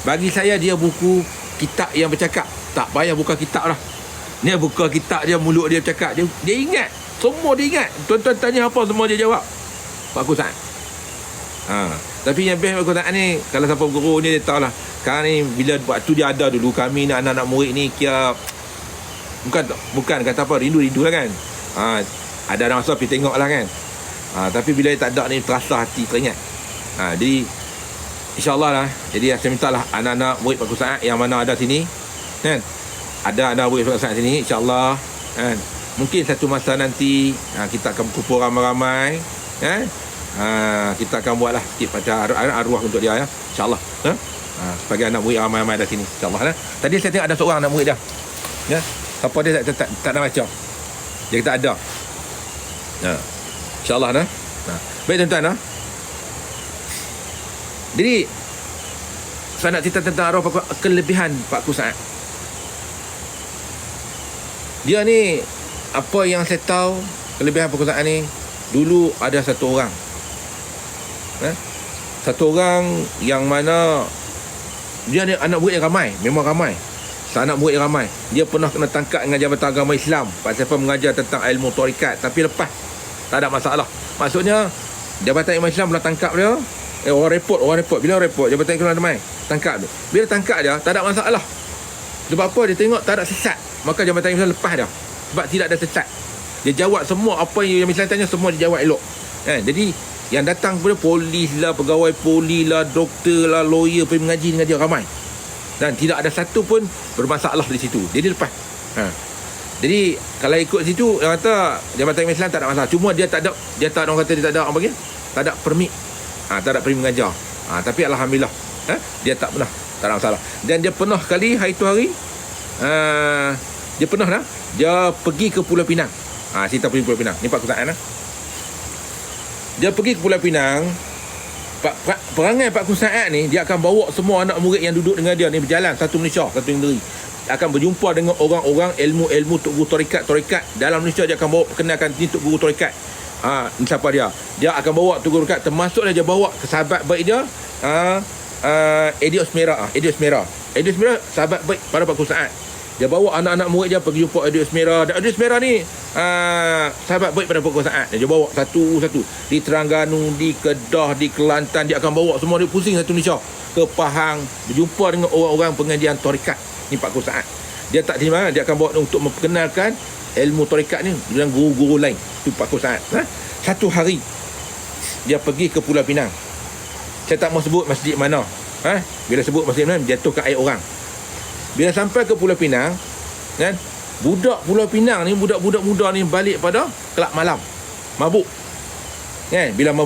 Bagi saya dia buku kitab yang bercakap. Tak payah buka kitab lah. Dia buka kitab dia, mulut dia bercakap. Dia ingat, semua dia ingat. Tuan-tuan tanya apa, semua dia jawab. Pak Kusaan. Tapi yang best Pak Kusaan ni, kalau siapa guru ni dia tahu lah. Sekarang ni bila waktu dia ada dulu, kami ni anak-anak murid ni kira bukan kata apa, rindu lah kan. Ada masa pergi tengok lah kan. Tapi bila dia tak ada ni, terasa hati, teringat. Jadi InsyaAllah lah. Jadi saya minta lah anak-anak murid Pak Kusaan yang mana ada sini, kan, ada anak murid Pak Kusaan sini, InsyaAllah, kan, mungkin satu masa nanti kita akan berkumpul ramai-ramai, kan. Kita akan buatlah sikit macam arwah untuk dia, ya, InsyaAllah, sebagai anak murid ramai-ramai ada sini, InsyaAllah lah. Tadi saya tengok ada seorang anak murid dia, ya, siapa dia tak nak baca. Dia kata ada. InsyaAllah dah. Baik tuan-tuan. Jadi saya nak cerita tentang arwah kelebihan Pak Kusaan. Dia ni, apa yang saya tahu kelebihan Pak Kusaan ni, dulu ada satu orang. Satu orang yang mana dia ni anak murid yang ramai, memang ramai. Anak murid ramai. Dia pernah kena tangkap dengan Jabatan Agama Islam pasal apa mengajar tentang ilmu tarikat, tapi lepas. Tak ada masalah. Maksudnya Jabatan Agama Islam pernah tangkap dia. Orang report. Bila report Jabatan Agama Islam tangkap dia. Bila tangkap dia, tak ada masalah. Sebab apa? Dia tengok tak ada sesat. Maka Jabatan Agama Islam lepas dia. Sebab tidak ada sesat. Dia jawab semua apa yang Islam tanya, semua dia jawab elok. Jadi yang datang kepada polis lah, pegawai polis lah, doktor lah, lawyer pergi mengaji dengan dia ramai. Dan tidak ada satu pun bermasalah di situ. Jadi lepas. Jadi kalau ikut situ, yang kata Jabatan Islam tak ada masalah. Cuma dia tak ada, orang kata dia tak ada apa dia? Tak ada permit. Tak ada permit mengajar. Tapi alhamdulillah, dia tak pernah, tak ada masalah. Dan dia pernah kali hari tu hari, dia pernah dah, dia pergi ke Pulau Pinang. Cerita pergi Pulau Pinang. Ni Pak Kusaan dia pergi ke Pulau Pinang. Perangai Pak Kusaan ni, dia akan bawa semua anak murid yang duduk dengan dia ni berjalan satu Malaysia, satu negeri. Akan berjumpa dengan orang-orang ilmu Tok Guru tarikat dalam Malaysia. Dia akan bawa perkenalkan ni Tok Guru tarikat. Ni siapa dia? Dia akan bawa Tok Guru tarikat, termasuklah dia bawa ke sahabat baik dia, Edios Merah. Edios Merah sahabat baik pada Pak Kusaan. Dia bawa anak-anak murid dia pergi jumpa Edios Merah. Dan Edios Merah ni sahabat baik pada Pak Kusaan. Dia bawa satu-satu di Terengganu, di Kedah, di Kelantan. Dia akan bawa semua, dia pusing satu Malaysia ke Pahang, berjumpa dengan orang-orang pengajian tarikat ni Pak Kusaan. Dia tak terima, dia akan bawa untuk memperkenalkan ilmu tarikat ni dengan guru-guru lain. Itu Pak Kusaan. Satu hari dia pergi ke Pulau Pinang. Saya tak mau sebut masjid mana. Bila sebut masjid mana, jatuhkan air orang. Bila sampai ke Pulau Pinang, kan, budak Pulau Pinang ni, budak-budak muda ni balik pada kelab malam, mabuk. Bila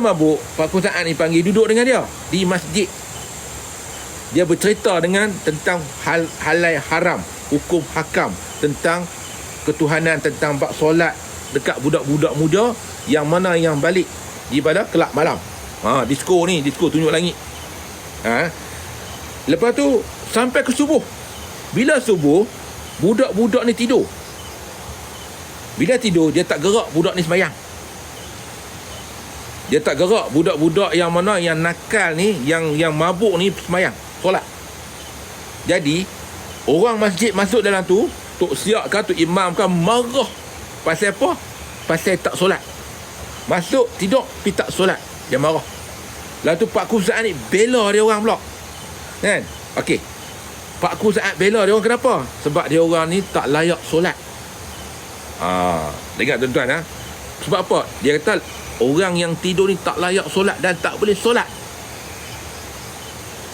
mabuk, Pak Kusaan ni panggil duduk dengan dia di masjid. Dia bercerita tentang halal haram, hukum hakam, tentang ketuhanan, tentang bab solat dekat budak-budak muda yang mana yang balik di pada kelab malam. Disko tunjuk langit. Lepas tu sampai ke subuh. Bila subuh, budak-budak ni tidur. Bila tidur, dia tak gerak budak ni sembahyang. Dia tak gerak budak-budak yang mana yang nakal ni, yang mabuk ni sembahyang, solat. Jadi orang masjid masuk dalam tu, tok siap kan, tok imam kan marah. Pasal apa? Pasal tak solat. Masuk tidur tapi tak solat, dia marah. Lepas tu Pak Kusaan ni bela dia orang pula. Kan? Okey. Pak Kusaan bela dia orang kenapa? Sebab dia orang ni tak layak solat. Dengar tuan-tuan Sebab apa? Dia kata orang yang tidur ni tak layak solat dan tak boleh solat.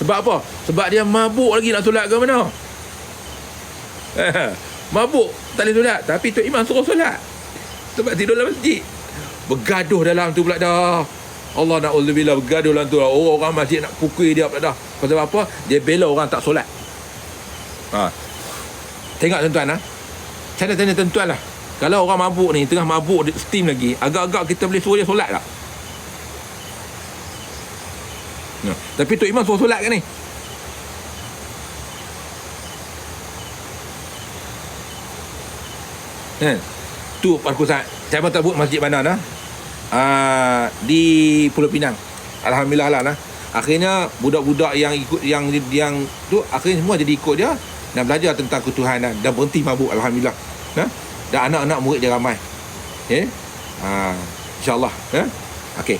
Sebab apa? Sebab dia mabuk lagi nak solat ke mana? Mabuk tak boleh solat, tapi Tok Imam suruh solat sebab tidur dalam masjid. Bergaduh dalam tu pula dah. Allah na'udzubillah, bergaduh dalam tu. Orang masjid nak pukul dia pula dah. Pasal apa? Dia bela orang tak solat. Tengok tuan-tuan saya nak tanya tuan-tuan lah, kalau orang mabuk ni, tengah mabuk steam lagi, agak-agak kita boleh suruh dia solat tak? Tapi Tok Imam suruh solat kan ni? Tu Pak Kusaan. Saya pun tak sebut masjid mana di Pulau Pinang. Alhamdulillah lah. Akhirnya budak-budak yang ikut yang tu, akhirnya semua jadi ikut dia dan belajar tentang ketuhanan dan berhenti mabuk. Alhamdulillah. Dan anak-anak murid dia ramai. InsyaAllah. Okey.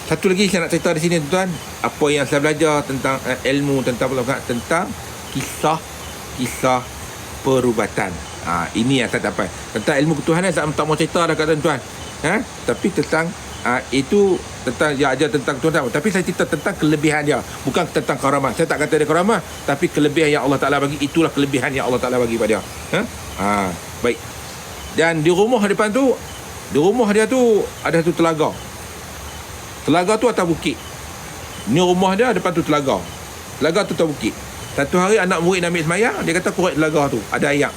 Satu lagi saya nak cerita di sini tuan-tuan, apa yang saya belajar tentang ilmu tentang kisah perubatan. Ini yang saya dapat tentang ilmu ketuhanan. Saya tak mau cerita dah kat tuan-tuan. Tapi tentang itu tentang dia ajar tentang ketuhanan. Tapi saya cerita tentang kelebihan dia, bukan tentang karamah. Saya tak kata dia karamah, tapi kelebihan yang Allah Taala bagi, itulah kelebihan yang Allah Taala bagi pada dia. Baik. Dan di rumah depan tu, di rumah dia tu ada satu telaga. Telaga tu atas bukit. Ni rumah dia, depan tu telaga. Telaga tu atas bukit. Satu hari anak murid nak ambil semayang, dia kata korek telaga tu, ada ayak.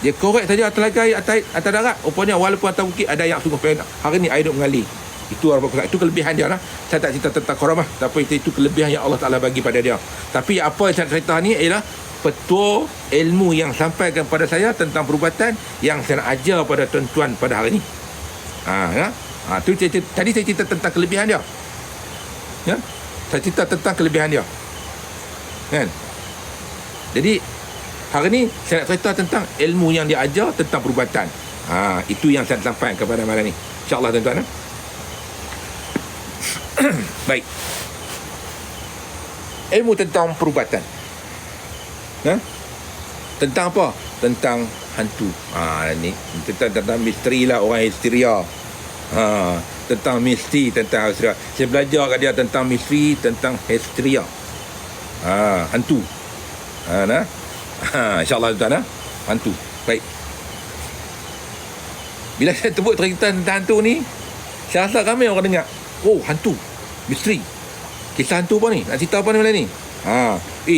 Dia korek saja telaga atas darat. Rupanya walaupun atas bukit ada ayak sungguh penak. Hari ni air duk mengalir. Itu kelebihan dia lah. Saya tak cerita tentang karamah, tapi itu kelebihan yang Allah Ta'ala bagi pada dia. Tapi apa yang saya cerita ni ialah petua ilmu yang sampaikan pada saya tentang perubatan yang saya nak ajar pada tuan-tuan pada hari ni. Tu tadi saya cerita tentang kelebihan dia. Saya cerita tentang kelebihan dia. Kan? Jadi hari ni saya nak cerita tentang ilmu yang dia ajar tentang perubatan. Itu yang saya nak sampaikan kepada malam ni. InsyaAllah tuan-tuan. Baik. Ilmu tentang perubatan. Tentang apa? Tentang hantu. Ni tentang misteri lah, orang histeria. Tentang misteri, tentang histeria. Saya belajar kat dia tentang misteri, tentang histeria. Hantu. InsyaAllah tuan-tuan. Hantu. Baik. Bila saya sebut cerita tentang hantu ni, saya rasa ramai orang dengar. Oh, hantu. Misteri. Kisah hantu apa ni? Nak cerita apa ni malam ni?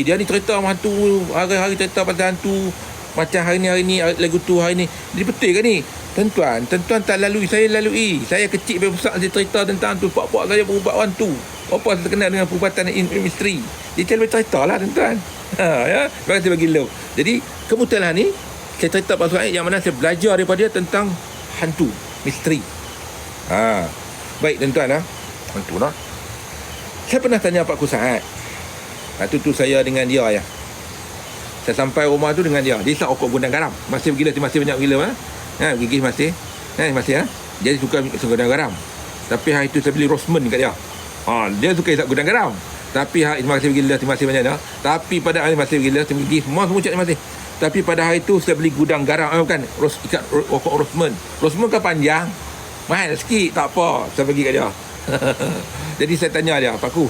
Dia ni cerita hantu. Hari-hari cerita pasal hantu. Macam hari ni lagu tu hari ni. Jadi betul ke ni? Tuan-tuan tak lalui. Saya lalui. Saya kecil besar saya cerita tentang hantu. Pak-pak saya berubat hantu. Apa saya terkenal dengan perubatan misteri. Dia saya boleh cerita lah tuan-tuan. Ya, terima kasih bagi love. Jadi kebetulan ni saya cerita pasal ayat yang mana saya belajar daripada dia tentang hantu, misteri. Baik tuan-tuan. Hantu lah. Saya pernah tanya Pak Kusaat. Waktu tu saya dengan dia ya. Saya sampai rumah tu dengan dia. Dia isap okok gudang garam. Masih banyak gila gigih masih. Masih Dia suka gudang garam. Tapi hari tu saya beli Roseman kat dia. Dia suka isap gudang garam. Tapi masih gila masih banyak dah. Tapi pada hari masih gila gigih semua cak masih. Tapi pada hari tu saya beli gudang garam. Bukan ikat okok Roseman. Roseman kan panjang. Mahal sikit, tak apa. Saya bagi kat dia. Jadi saya tanya dia, Pak Ku,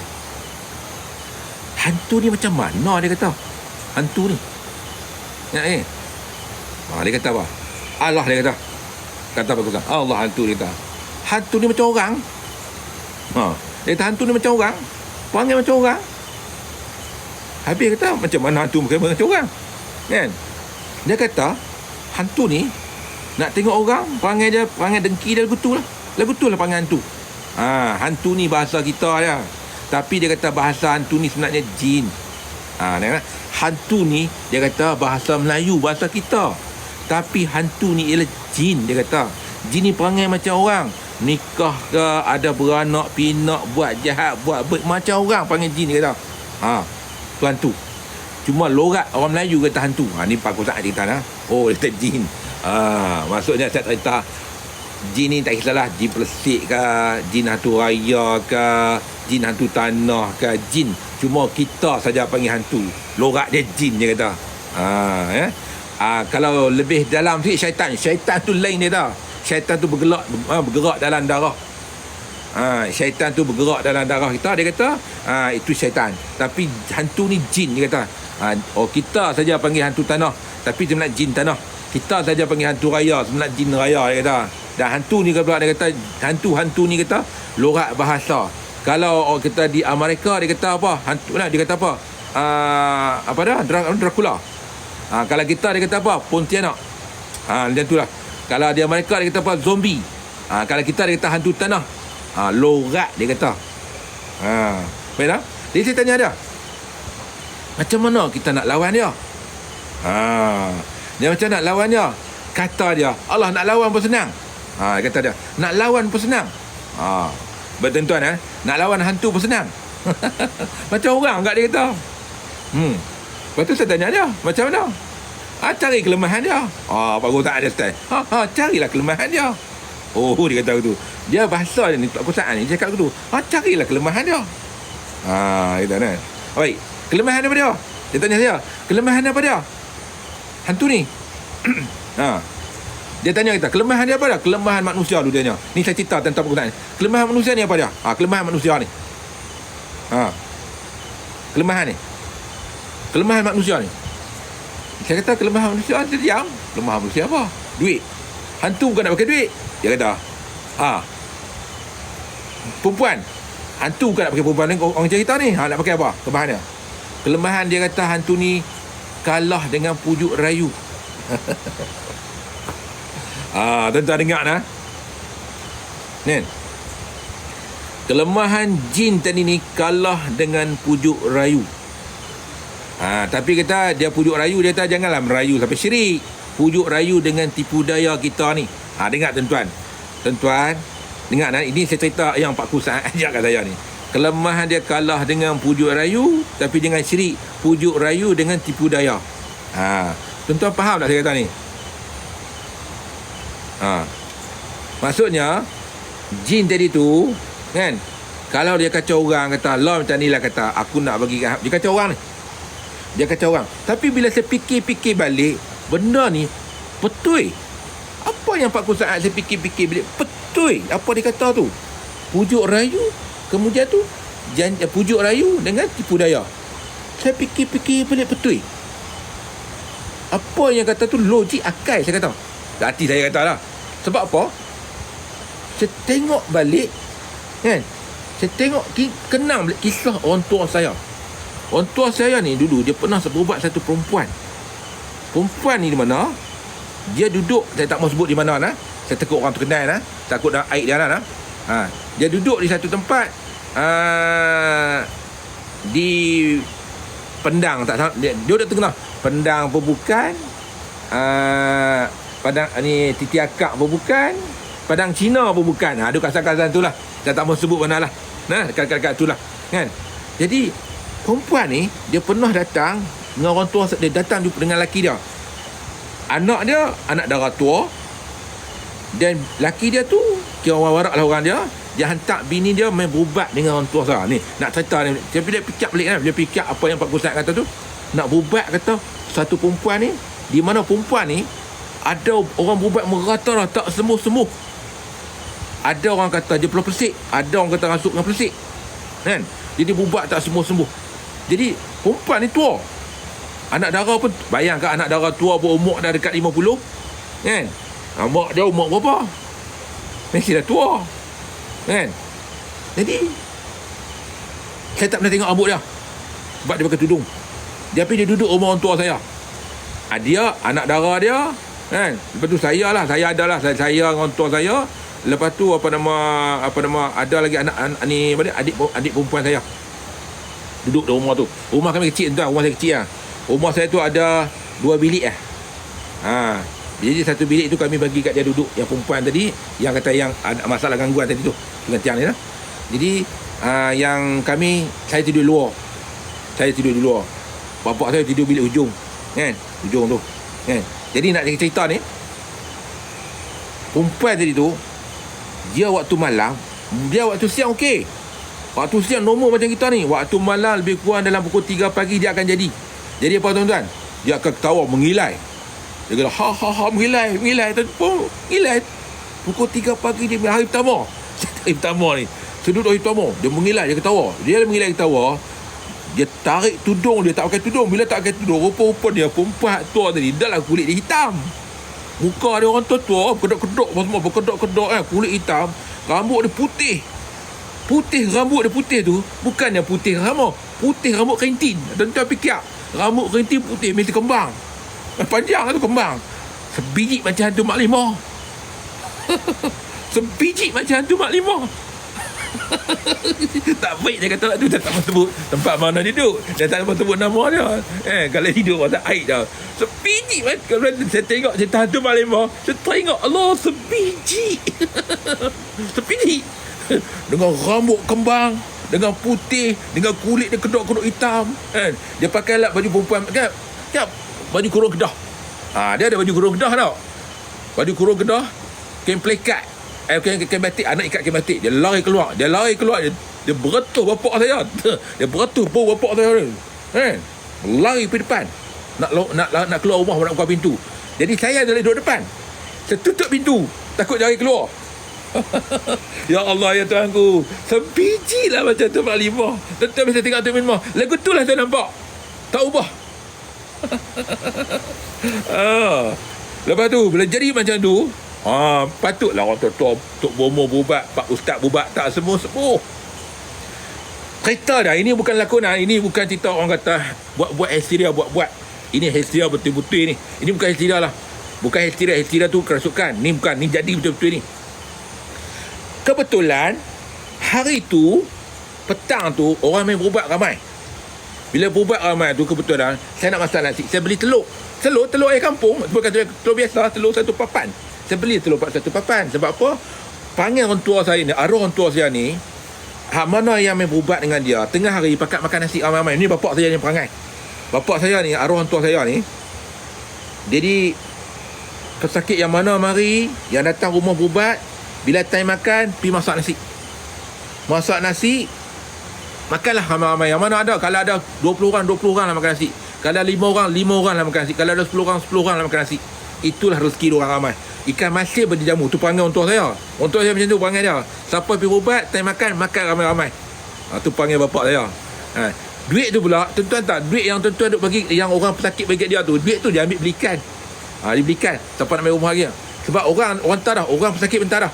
hantu ni macam mana dia kata? Hantu ni. Dia kata apa? Allah dia kata. Kata Pak Ku, Allah hantu dia kata. Hantu ni macam orang. Dia kata hantu ni macam orang. Perangai macam orang. Habis kata macam mana hantu macam orang? Kan? Dia kata hantu ni nak tengok orang, perangai dia perangai dengki dia lagu tu lah perangai hantu. Hantu ni bahasa kita ya. Tapi dia kata bahasa hantu ni sebenarnya jin. Hantu ni dia kata bahasa Melayu, bahasa kita. Tapi hantu ni ialah jin dia kata. Jin ni perangai macam orang. Nikah ke, ada beranak, pinak, buat jahat, buat macam orang panggil jin dia kata. Tu hantu. Cuma lorat orang Melayu kata hantu. Ni Pak Kusaat cerita Oh, dia kata jin. Maksudnya saya cerita jin ni tak kisahlah jin pelesik ke, jin hantu raya ke, jin hantu tanah ke, jin. Cuma kita saja panggil hantu. Lorat dia jin dia kata. Kalau lebih dalam sikit syaitan. Syaitan tu lain dia tau. Syaitan tu bergerak dalam darah. Syaitan tu bergerak dalam darah kita. Dia kata itu syaitan. Tapi hantu ni jin dia kata. Kita saja panggil hantu tanah. Tapi sebenarnya jin tanah. Kita saja panggil hantu raya. Sebenarnya jin raya dia kata. Dan hantu ni pula dia kata hantu ni kata lorat bahasa. Kalau kita di Amerika dia kata apa? Hantu dia kata apa? Apa dah? Dracula. Kalau kita dia kata apa? Pontianak. Macam tu lah. Kalau di Amerika dia kata apa? Zombie. Kalau kita dia kata hantu tanah. Lorat dia kata. Baik dah? Jadi saya tanya dia, macam mana kita nak lawan dia? Dia macam nak lawan dia? Kata dia, Allah nak lawan pun senang. Kata dia, nak lawan pun senang. Betul tuan nak lawan hantu pun senang. Macam orang kat dia kata. Lepas tu saya tanya dia, macam mana? Cari kelemahan dia. Baru tak ada style. Carilah kelemahan dia. Dia kata begitu. Dia bahasa dia ni, Pak Kusaat ni cakap begitu. Carilah kelemahan dia. Kata kan. Baik, kelemahan apa dia? Dia tanya saya, kelemahan apa dia? Hantu ni. Dia tanya kita, kelemahan dia apa dia? Kelemahan manusia dulu dia tanya. Ni saya cerita tentang Pak Kusaat ni. Kelemahan manusia ni apa dia? Kelemahan manusia ni. Kelemahan ni. Kelemahan manusia ni. Saya kata kelemahan manusia, dia diam. Kelemahan manusia apa? Duit. Hantu bukan nak pakai duit. Dia kata, perempuan. Hantu bukan nak pakai perempuan. Orang cerita ni, nak pakai apa? Kelemahan dia. Kelemahan dia kata hantu ni kalah dengan pujuk rayu. Tuan-tuan dengar nah. Nen. Kelemahan jin tadi ni kalah dengan pujuk rayu. Tapi kata dia pujuk rayu, dia kata janganlah merayu sampai syirik. Pujuk rayu dengan tipu daya kita ni. Dengar tuan-tuan. Tuan-tuan, dengar nah, ini saya cerita yang Pak Kusaat ajak kat saya ni. Kelemahan dia kalah dengan pujuk rayu, tapi dengan syirik. pujuk rayu dengan tipu daya. Tuan-tuan faham tak saya kata ni? Maksudnya jin tadi tu kan, kalau dia kacau orang, kata Allah macam ni lah, kata aku nak bagi, dia kacau orang ni, dia kacau orang. Tapi bila saya fikir-fikir balik, benda ni betul. Apa yang 40 saat saya fikir-fikir balik, betul apa dia kata tu. Pujuk rayu, kemudian tu pujuk rayu dengan tipu daya. Saya fikir-fikir balik, betul. Apa yang kata tu logik, akal, saya kata. Hati saya kata lah. Sebab apa? Saya tengok balik kan, saya tengok kenang balik kisah orang tua saya. Orang tua saya ni dulu dia pernah berubat satu perempuan. Perempuan ni di mana? Dia duduk, saya tak mau sebut di mana lah. Saya takut orang terkenal lah, takut dah aib dia lah. Dia duduk di satu tempat di Pendang, tak salah, dia duduk tengah Pendang pun bukan, Padang ni Titiakak pun bukan, Padang Cina pun bukan. Ada kawasan-kawasan tu lah, saya tak mau sebut mana lah. Dekat-dekat tu lah kan. Jadi perempuan ni dia pernah datang dengan orang tua dia, datang jumpa dengan laki dia. Anak dia anak dara tua, dan laki dia tu kira orang warak lah orang dia. Dia hantar bini dia main berubat dengan orang tua saya. Ni nak cerita ni, dia bila fikir balik kan, bila fikir apa yang Pak Ustaz kata tu, nak berubat, kata satu perempuan ni, di mana perempuan ni ada orang berubat merata lah, tak sembuh-sembuh. Ada orang kata dia pelesik, ada orang kata rasuk dengan pelesik kan. Jadi berubat tak sembuh-sembuh. Jadi perempuan ni tua, anak dara pun, bayangkan anak dara tua berumur dah dekat 50 kan. Mak dia umur berapa? Mesti dah tua kan. Jadi saya tak pernah tengok rambut dia, sebab dia pakai tudung. Tapi dia duduk rumah orang tua saya. Dia anak dara dia kan. Lepas tu saya adalah saya orang tua saya. Lepas tu apa nama ada lagi anak ni, adik perempuan saya duduk di rumah tu. Rumah kami kecil tuan, rumah saya kecil lah. Rumah saya tu ada 2 bilik Jadi satu bilik tu kami bagi kat dia duduk, yang perempuan tadi, yang kata yang ada masalah gangguan tadi tu, dengan tiang ni lah. Jadi yang kami, saya tidur di luar. Bapak saya tidur bilik hujung kan, hujung tu kan. Jadi nak cerita ni, perempuan tadi tu, dia waktu malam, dia waktu siang okey. Waktu siang normal macam kita ni. Waktu malam lebih kurang dalam pukul 3 pagi dia akan jadi apa tuan-tuan? Dia akan ketawa mengilai. Dia kata ha mengilai pukul 3 pagi. Dia hari pertama ni, sudut hari pertama dia mengilai, dia ketawa. Dia mengilai ketawa, dia tarik tudung, dia tak pakai tudung. Bila tak pakai tudung, rupa-rupa dia perempuan tua tadi, dalam kulit dia hitam. Muka dia orang tua, kedok-kedok semua, berkedok-kedok kan, kulit hitam, rambut dia putih. Rambut dia putih tu bukannya putih rambut kerintin. Tuan-tuan fikir, rambut kerintin putih mesti kembang. Panjang tu kembang. Sebiji macam hantu Mak Limah. Sebiji macam hantu Mak Limah. Tak baik dia kata tu, tak mahu sebut tempat mana dia duduk, dan tak mahu sebut nama dia. Kalau hidup tak aib dah. Sebiji kalau saya tengok cerita hantu Mak Limah, saya tengok Allah sebiji. Sebiji. Dengan rambut kembang, dengan putih, dengan kulit dia kedok-kedok hitam kan. Dia pakai lah baju perempuan kan, baju kurung kedah. Dia ada baju kurung kedah tau. Baju kurung kedah, kain plekat, kain batik, anak ikat kain batik. Dia lari keluar, dia beretuh bapak saya. Dia beretuh pun bapak saya kan. Lari pergi depan, nak keluar rumah, nak buka pintu. Jadi saya dah duduk depan, saya tutup pintu, takut jari keluar. Ya Allah, ya Tuhanku, sebiji lah macam tu Mak Limah. Tentu saya tengok tu Mak, lagu tu lah saya nampak, tak ubah. Lepas tu bila jadi macam tu, patutlah orang tua Tok Bomo berubat, Pak Ustaz berubat, tak sembuh-sembuh. Cerita dah, ini bukan lakonan, ini bukan cerita orang kata buat hysteria, buat. Ini hysteria betul-betul ni. Ini bukan hysteria lah. Bukan hysteria tu kerasukan. Ni bukan, ni jadi betul-betul ni. Kebetulan hari tu petang tu orang main berubat ramai. Bila berubat ramai tu, kebetulan saya nak masak nasi, saya beli telur air kampung, bukan telur biasa, telur satu papan. Saya beli telur satu papan. Sebab apa? Panggil orang tua saya ni, arwah orang tua saya ni, mana yang main berubat dengan dia tengah hari pakat makan nasi ramai-ramai. Ni bapak saya yang perangai. Bapak saya ni, arwah tua saya ni, jadi pesakit yang mana mari, yang datang rumah berubat, bila time makan, pergi masak nasi. Masak nasi, makanlah ramai-ramai. Yang mana ada, kalau ada 20 orang lah makan nasi. Kalau 5 orang lah makan nasi. Kalau ada 10 orang lah makan nasi. Itulah rezeki orang ramai. Ikan masin berjamu. Tu perangai untuk saya. Untuk saya macam tu perangai dia. Siapa pergi berubat, time makan ramai-ramai. Tu panggil bapak saya. Duit tu pula, tuan-tuan tak, duit yang tuan-tuan duk bagi, yang orang pesakit bagi dia tu, duit tu dia ambil belikan. Dia belikan. Siapa nak main rumah dia. Sebab orang tak dah. Orang pesakit pun tak dah.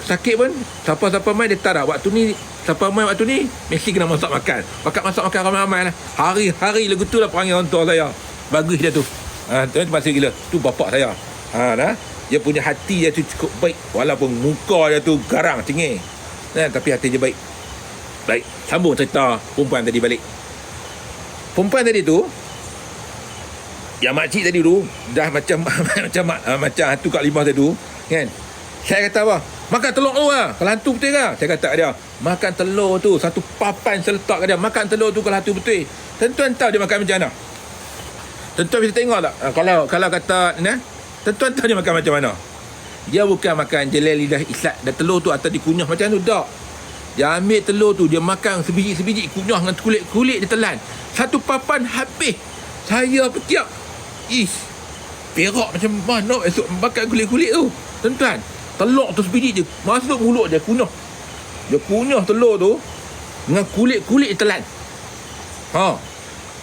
Pesakit pun, siapa-siapa main dia tak dah. Waktu ni, siapa main waktu ni, mesti kena masak makan. Bakat masak makan ramai-ramai lah. Hari-hari lagu tu lah perangai orang tua saya. Bagus dia tu. Tu masih gila. Tu bapak saya. Dah. Dia punya hati dia tu cukup baik. Walaupun muka dia tu garang, cengih. Tapi hati dia baik. Baik, sambung cerita perempuan tadi balik. Perempuan tadi tu, yang makcik tadi tu, dah macam macam hantu Kak Limah tadi tu, kan? Saya kata apa? Makan telur tu lah. Kalau hantu betul kan? Saya kata dia, makan telur tu, satu papan saya letak ke dia. Makan telur tu kalau hantu betul. Tuan-tuan tahu dia makan macam mana? Tuan-tuan bisa tengok tak? Kalau kata, tuan-tuan tahu dia makan macam mana? Dia bukan makan jelai lidah islat. Dan telur tu atas dikunyah macam tu, tak. Dia ambil telur tu, dia makan sebiji-sebiji, kunyah dengan kulit dia telan. Satu papan habis. Saya petiak. Perak macam mana esok makan kulit-kulit tu. Tuan-tuan, telur tu sebiji je masuk mulut dia, kunyah. Dia kunyah telur tu dengan kulit-kulit dia telan.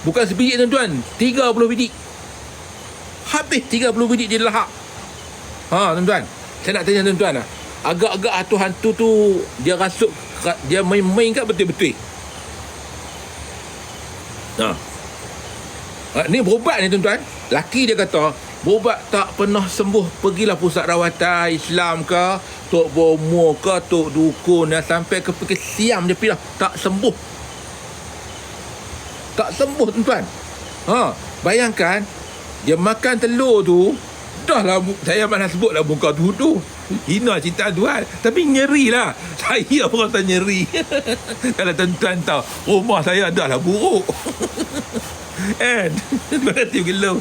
Bukan sebiji tuan-tuan, 30 biji. Habis 30 biji dia lahap. Tuan-tuan, saya nak tanya tuan-tuan lah. Agak-agak hantu tu dia rasuk, dia main-main kat betul-betul. Ni berubat ni tuan-tuan. Laki dia kata berubat tak pernah sembuh. Pergilah pusat rawatan Islam ke, Tok Bomo ke, Tok Dukun, sampai ke siam dia pergi dah, tak sembuh. Tak sembuh tuan-tuan. Bayangkan dia makan telur tu, dah lah, saya mana sebut lah muka tu hina cinta tuan, tapi nyeri lah. Saya pun rasa nyeri. Kalau tuan-tuan tahu, rumah saya dah lah buruk. Berarti gila.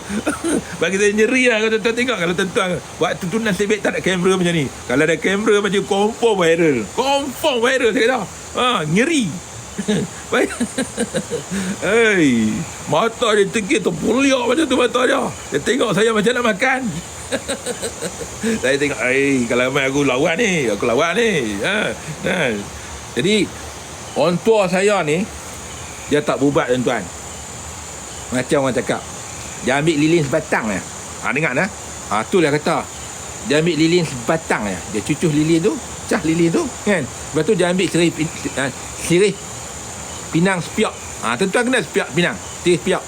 Bagi saya nyeri lah. Kalau tuan-tuan tengok, kalau tuan-tuan waktu tu nasib baik tak ada kamera macam ni. Kalau ada kamera macam confirm viral saya kata. Nyeri. Mata dia tegil terpuliak macam tu mata dia. Dia tengok saya macam nak makan. Saya tengok, kalau main aku lawan ni. Jadi orang tua saya ni, dia tak berubat tuan-tuan. Macam orang cakap, dia ambil lilin sebatang ya. Dengar nah. Tu dia kata, dia ambil lilin sebatang ya. Dia cucuh lilin tu, cah lilin tu kan. Lepas tu dia ambil sirih pinang sepiak. Tuan-tuan kenal sepiak pinang, sirih sepiak.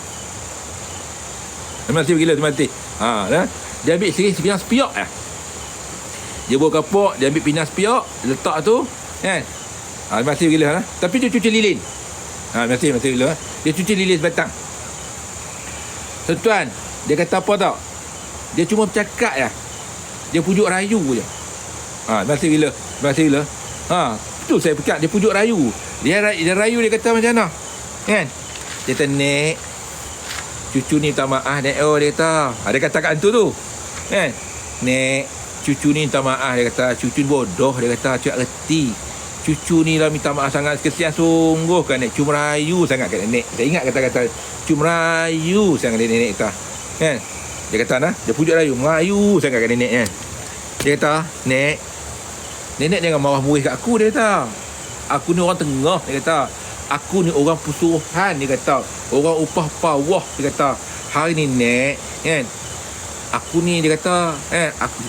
Memang gila tu mati. Dia ambil sirih pinang sepiak ya. Dia bawa kapok, dia ambil pinang sepiak, letak tu kan. Masih gila Tapi dia cuci lilin. Masih gila. Dia cuci lilin sebatang. Tuan-tuan, dia kata apa tak? Dia cuma bercakap ya. Dia pujuk rayu je. Masih gila. Tu saya pekat, dia pujuk rayu. Dia rayu, dia kata macam mana? Kan? Dia kata, Nek, cucu ni minta maaf, Nek. Dia kata. Dia kata kat hantu tu. Kan? Nek, cucu ni minta maaf. Dia kata, cucu ni bodoh. Dia kata, cik reti. Cucu ni lah minta maaf sangat. Kesian sungguh kan, Nek. Cuma rayu sangat kat Nek. Saya ingat kata-kata, cuma rayu sangat Nek kata. Kan? Dia kata, dia pujuk rayu. Merayu sangat kat Nek kan. Dia kata, Nenek jangan marah-murih kat aku, dia kata. Aku ni orang tengah, dia kata. Aku ni orang pusuhan, dia kata. Orang upah bawah, dia kata. Hari ni, Nek, kan? Aku ni, dia kata,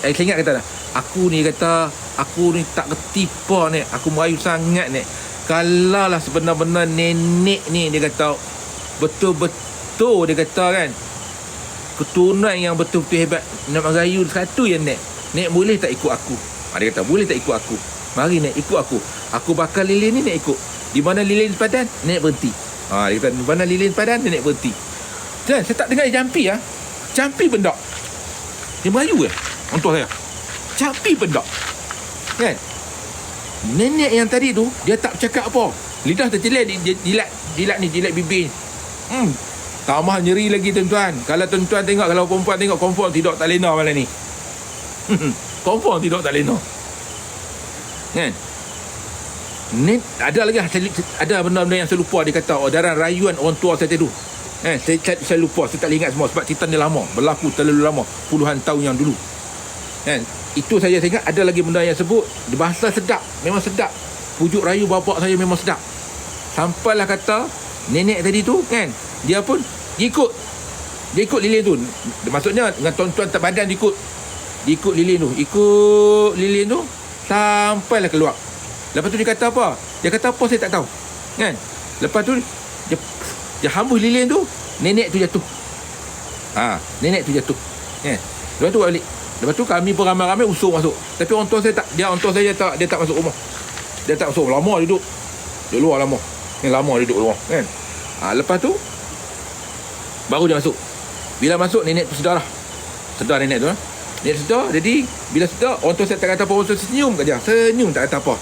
saya ingat kata, aku ni, kata, aku ni tak kerti apa, Nek. Aku merayu sangat, Nek. Kalau lah sebenar-benar nenek ni, dia kata, betul-betul, dia kata kan, keturunan yang betul-betul hebat, nak merayu satu ya, Nek. Nek boleh tak ikut aku? Dia kata, boleh tak ikut aku? Mari, Nek, ikut aku. Aku bakal lilin ni, Nek ikut. Di mana lilin sepadan, Nek berhenti. Dia kata, di mana lilin sepadan, Nek berhenti. Dan saya tak dengar dia jampi ya. Jampi benda. Dia merayu ya, untuk saya. Jampi benda. Kan? Nenek yang tadi tu, dia tak bercakap apa. Lidah terjelai, jilat bibir. Tambah nyeri lagi tuan-tuan. Kalau tuan-tuan tengok, kalau perempuan tengok, confirm tidur tak lena malam ni. Confirm tidur tak lena. Kan? Ni ada lagi, ada benda-benda yang saya lupa. Dia kata dalam rayuan orang tua saya tu. Saya lupa, saya tak boleh ingat semua sebab cerita ni lama, berlaku terlalu lama, puluhan tahun yang dulu. Itu saya ingat. Ada lagi benda yang sebut, dia bahasa sedap, memang sedap. Pujuk rayu bapak saya memang sedap. Sampailah kata nenek tadi tu kan, dia pun ikut lilin tu. Maksudnya dengan tuan-tuan tak badan dia ikut lilin tu sampailah keluar. Lepas tu dia kata apa? Dia kata apa saya tak tahu. Kan? Lepas tu dia hambus lilin tu, nenek tu jatuh. Nenek tu jatuh. Kan? Lepas tu balik. Lepas tu kami pun ramai-ramai usung masuk. Tapi orang tua saya tak, orang tua saya tak masuk rumah. Dia tak masuk, lama duduk. Dia luar lama. Ni lama duduk luar, kan? Lepas tu baru dia masuk. Bila masuk nenek tu sedar lah. Sedar nenek tu lah. Nenek sedar, jadi bila sedar orang tua saya tak kata apa, orang tua senyum kat dia. Senyum tak kata apa.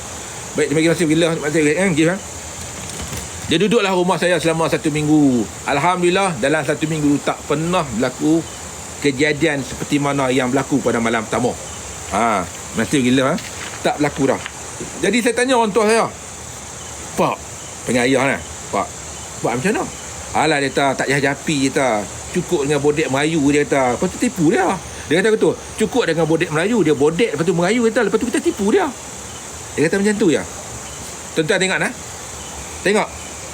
Baik, terima kasih bila dia duduklah rumah saya selama 1 minggu. Alhamdulillah dalam 1 minggu tak pernah berlaku kejadian seperti mana yang berlaku pada malam pertama. Masih gila tak berlaku dah. Jadi saya tanya orang tua saya, Pak, panggil ayah lah, Pak macam mana? Alah, dia kata tak payah japi, dia kata cukup dengan bodek Melayu, dia kata. Lepas tu tipu dia. Dia kata betul, cukup dengan bodek Melayu, dia bodek lepas tu Melayu, kata lepas tu kita tipu dia. Dia kata macam tu ya. Tuan-tuan tengok tengok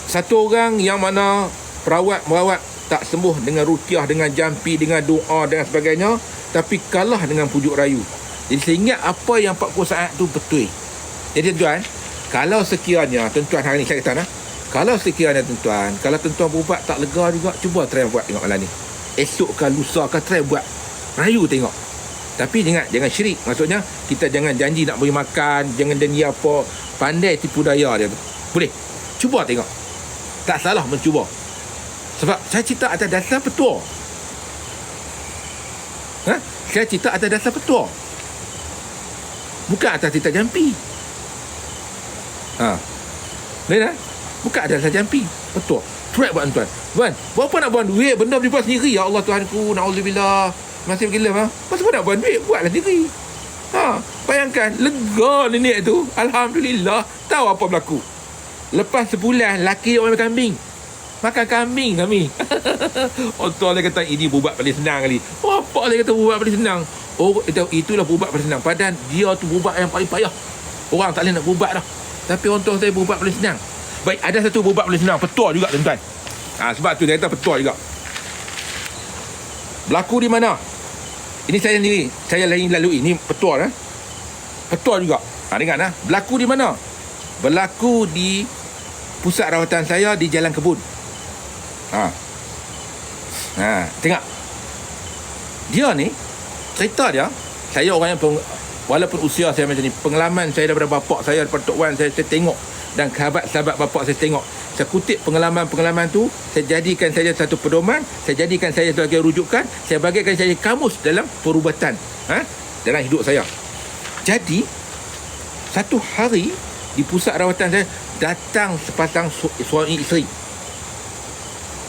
satu orang yang mana merawat tak sembuh dengan ruqyah, dengan jampi, dengan doa, dengan sebagainya, tapi kalah dengan pujuk rayu. Jadi saya ingat apa yang 40 saat tu betul. Jadi tuan, kalau sekiranya tuan-tuan hari ni saya kata kalau sekiranya tuan-tuan, kalau tuan-tuan berubat tak lega juga, cuba try buat tengok malam ni. Esok ke lusa ke try buat rayu tengok. Tapi jangan syirik. Maksudnya kita jangan janji nak beri makan, jangan janji apa, pandai tipu daya dia tu. Boleh. Cuba tengok. Tak salah mencuba. Sebab saya cerita atas dasar petua. Saya cerita atas dasar petua. Bukan atas cerita jampi. Bukan atas dasar jampi. Petua. Try buat tuan. Berapa nak buat duit? Benda boleh buat sendiri. Ya Allah Tuhanku, na'udzubillah. Masih gila Pasal apa nak buat duit? Buatlah sendiri. Bayangkan, lega nenek tu. Alhamdulillah. Tahu apa berlaku? Lepas sebulan, laki dia makan kambing. Makan kambing kami. Orang tua dia kata, ini bubat paling senang kali. Apa dia kata bubat paling senang? Itulah bubat paling senang. Padahal dia tu bubat yang paling payah. Orang tak boleh nak bubat dah. Tapi orang tua saya bubat paling senang. Baik, ada satu bubat paling senang. Petua juga tuan-tuan. Sebab tu dia kata petua juga. Berlaku di mana? Ini saya sendiri, saya lain lalui. Ini petua Petua juga. Dengar berlaku di mana? Berlaku di pusat rawatan saya di Jalan Kebun. Tengok. Dia ni, cerita dia, saya orang yang walaupun usia saya macam ni, pengalaman saya daripada bapak saya, daripada Tok Wan saya tengok, dan sahabat bapak saya tengok. Saya kutip pengalaman tu, saya jadikan saya satu pedoman, saya jadikan saya sebagai rujukan, saya bagikan saya kamus dalam perubatan dalam hidup saya. Jadi satu hari di pusat rawatan saya datang sepasang suami isteri.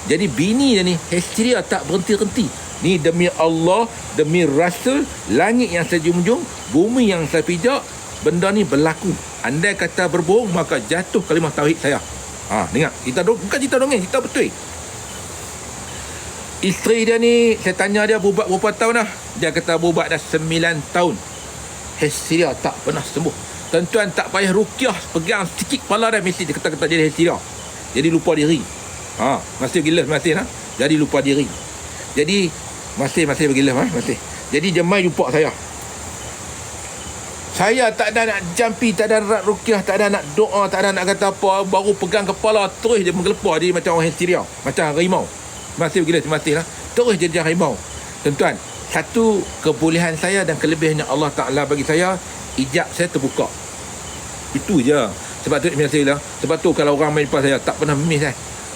Jadi bini dia ni histeria tak berhenti-henti. Ni demi Allah, demi Rasul, langit yang saya junjung, bumi yang saya pijak, benda ni berlaku. Andai kata berbohong, maka jatuh kalimah tauhid saya. Dengar, bukan cerita dongeng, cerita betul. Isteri dia ni, saya tanya dia berubat berapa tahun dah. Dia kata berubat dah 9 tahun. Histeria tak pernah sembuh. Tuan-tuan tak payah ruqyah, pegang sikit kepala dah mesti dia kata jadi histeria. Jadi lupa diri. Masih gila masih Jadi lupa diri. Jadi masih bergila masih. Jadi jemai jumpa saya. Saya tak ada nak jampi, tak ada nak ruqyah, tak ada nak doa, tak ada nak kata apa, baru pegang kepala terus dia menggelepar, dia macam orang histeria, macam harimau. Masih bergila mati terus jadi harimau. Tuan-tuan, satu kebolehan saya dan kelebihannya Allah Ta'ala bagi saya, ijab saya terbuka. Itu je. Sebab tu sebab tu kalau orang main lepas saya tak pernah miss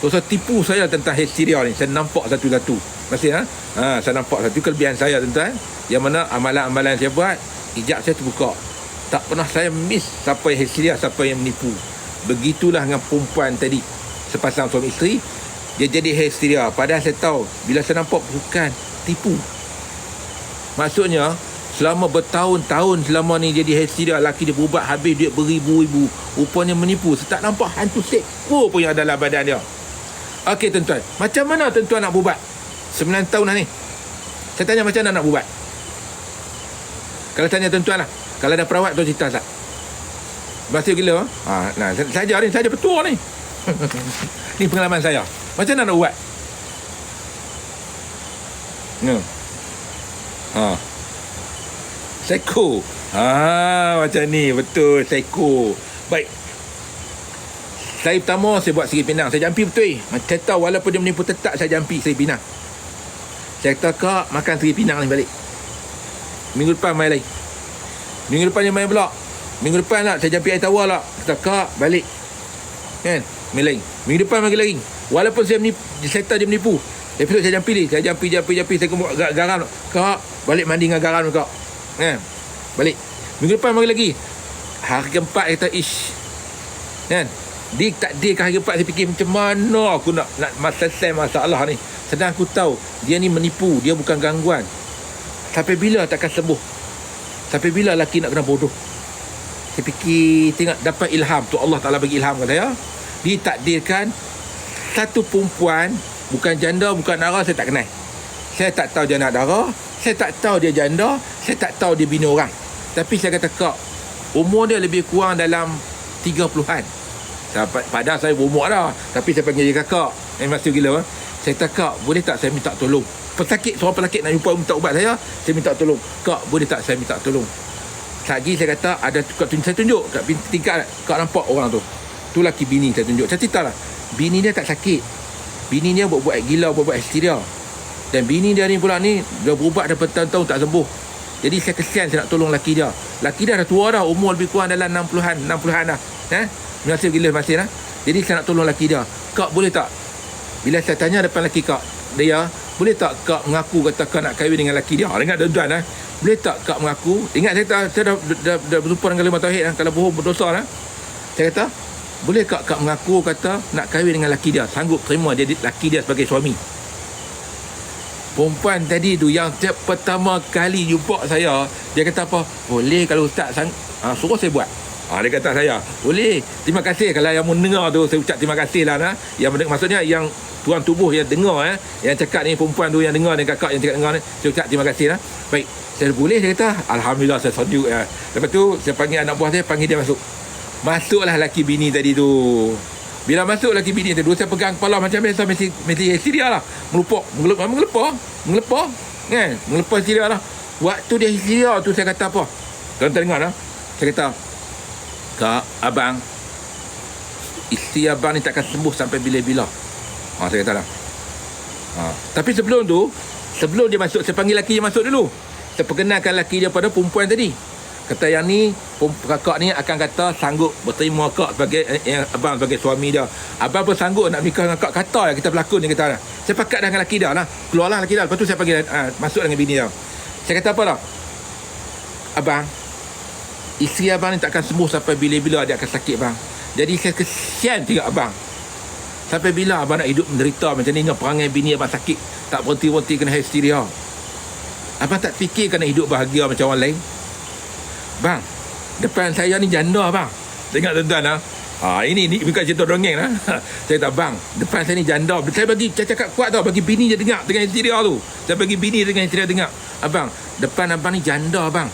Terus tipu saya tentang histeria ni. Saya nampak satu-satu. Masih saya nampak satu kelebihan saya tuan-tuan. Yang mana amalan-amalan saya buat, ijab saya terbuka. Tak pernah saya miss siapa yang histeria, siapa yang menipu. Begitulah dengan perempuan tadi. Sepasang suami isteri. Dia jadi hysteria. Padahal saya tahu, bila saya nampak bukan, tipu. Maksudnya, selama bertahun-tahun selama ni jadi hysteria, laki dia berubat habis duit beribu-ribu. Rupanya menipu. Saya tak nampak hantu sekor pun yang dalam badan dia. Okey tuan-tuan, macam mana tuan-tuan nak berubat? 9 tahun dah ni. Saya tanya macam mana nak berubat? Kalau tanya tuan-tuan lah. Kalau ada perawat tu cerita tak? Bahasa gila. Nah, saya petua ni. Ni pengalaman saya. Macam mana nak buat? Psycho. Macam ni. Betul, psycho. Baik. Saya pertama saya buat Seri Pinang. Saya jampi betul. Macam tahu walaupun dia menipu tetap saya jampi Seri Pinang. Saya kata kak makan Seri Pinang ni balik. Minggu depan main lagi. Minggu depan dia main pula. Minggu depan lah saya jampi air tawar lah. Kata kak balik. Kan? Main lagi. Minggu depan lagi. Walaupun saya menipu, dia menipu. Episod saya jampi ni. Saya jampi. Saya kembali garam. Kak balik mandi dengan garam kak. Kan? Balik. Minggu depan lagi. Hari keempat kata ish. Kan? Dia takdirkan hari keempat saya fikir macam mana aku nak selesai masalah ni. Sedang aku tahu dia ni menipu, dia bukan gangguan. Sampai bila takkan sembuh? Sampai bila lelaki nak kena bodoh? Saya fikir tengok dapat ilham tu, Allah Taala bagi ilham kat saya. Ditakdirkan satu perempuan, bukan janda, bukan dara, saya tak kenal. Saya tak tahu dia anak dara, saya tak tahu dia janda, saya tak tahu dia bini orang. Tapi saya kata kak, umur dia lebih kurang dalam 30-an. Padahal saya berumur dah, tapi saya panggil dia kakak. Masih gila. Saya kata kak, boleh tak saya minta tolong? Seorang pesakit nak jumpa minta ubat saya minta tolong. Kak, boleh tak saya minta tolong? Lagi saya kata ada saya tunjuk kat tingkat kak nampak orang tu. Tu laki bini saya tunjuk. Saya cerita lah. Bini dia tak sakit. Bini dia buat gila, buat hysteria. Dan bini dia ni pula ni dah berubat dah bertahun-tahun tak sembuh. Jadi saya kesian saya nak tolong laki dia. Laki dia dah tua dah, umur lebih kurang dalam 60-an dah. Masih gila masih dah. Jadi saya nak tolong laki dia. Kak boleh tak? Bila saya tanya depan laki kak, dia boleh tak kak mengaku kata kak nak kahwin dengan laki dia? Ingat tuan-tuan boleh tak kak mengaku? Ingat saya dah berjumpa dengan kalimah tauhid kalau bohong berdosa Saya kata, boleh kak mengaku kata nak kahwin dengan laki dia? Sanggup terima dia laki dia sebagai suami? Perempuan tadi tu yang pertama kali jumpa saya, dia kata apa? Boleh kalau ustaz suruh saya buat. Dia kata saya, boleh. Terima kasih kalau yang mendengar tu, saya ucap terima kasih lah. Yang maksudnya yang tuan tubuh yang dengar yang cakap ni, perempuan tu yang dengar ni, kakak yang cakap dengar ni, saya ucap terima kasih lah. Baik, saya boleh, saya kata alhamdulillah saya sejuk. Lepas tu saya panggil anak buah saya, panggil dia masuk. Masuklah laki bini tadi tu. Bila masuk laki bini tadi tu, saya pegang kepala macam biasa, mesti hysteria lah. Mengelepah kan? Mengelepah hysteria lah. Waktu dia hysteria tu saya kata apa? Tuan-tuan dengar lah. Saya kata, kak, abang, isteri abang ni takkan sembuh sampai bila-bila. Saya kata lah. Tapi sebelum dia masuk, saya panggil lelaki dia masuk dulu. Saya perkenalkan lelaki dia pada perempuan tadi. Kata yang ni, kakak ni akan kata sanggup berterima kak sebagai abang sebagai suami dia. Abang pun sanggup nak nikah dengan kak. Kata yang kita berlakon ni, kata lah. Saya pakat dengan lelaki dia lah. Keluarlah lelaki dia. Lepas tu saya panggil masuk dengan bini dia. Saya kata apa lah? Abang, isteri abang ni takkan sembuh sampai bila-bila dia akan sakit bang. Jadi saya kesian tengok abang. Sampai bila abang nak hidup menderita macam ni dengan perangai bini abang sakit, tak berhenti-berhenti kena hysteria. Abang tak fikir kena hidup bahagia macam orang lain? Bang, depan saya ni janda bang. Tengok tuan-tuan lah. Ini bukan cerita dongeng lah. Saya kata bang, depan saya ni janda. Saya bagi cakap kuat tau, bagi bini dia dengar dengan hysteria tu. Saya bagi bini dengan hysteria dengar. Abang, depan abang ni janda bang.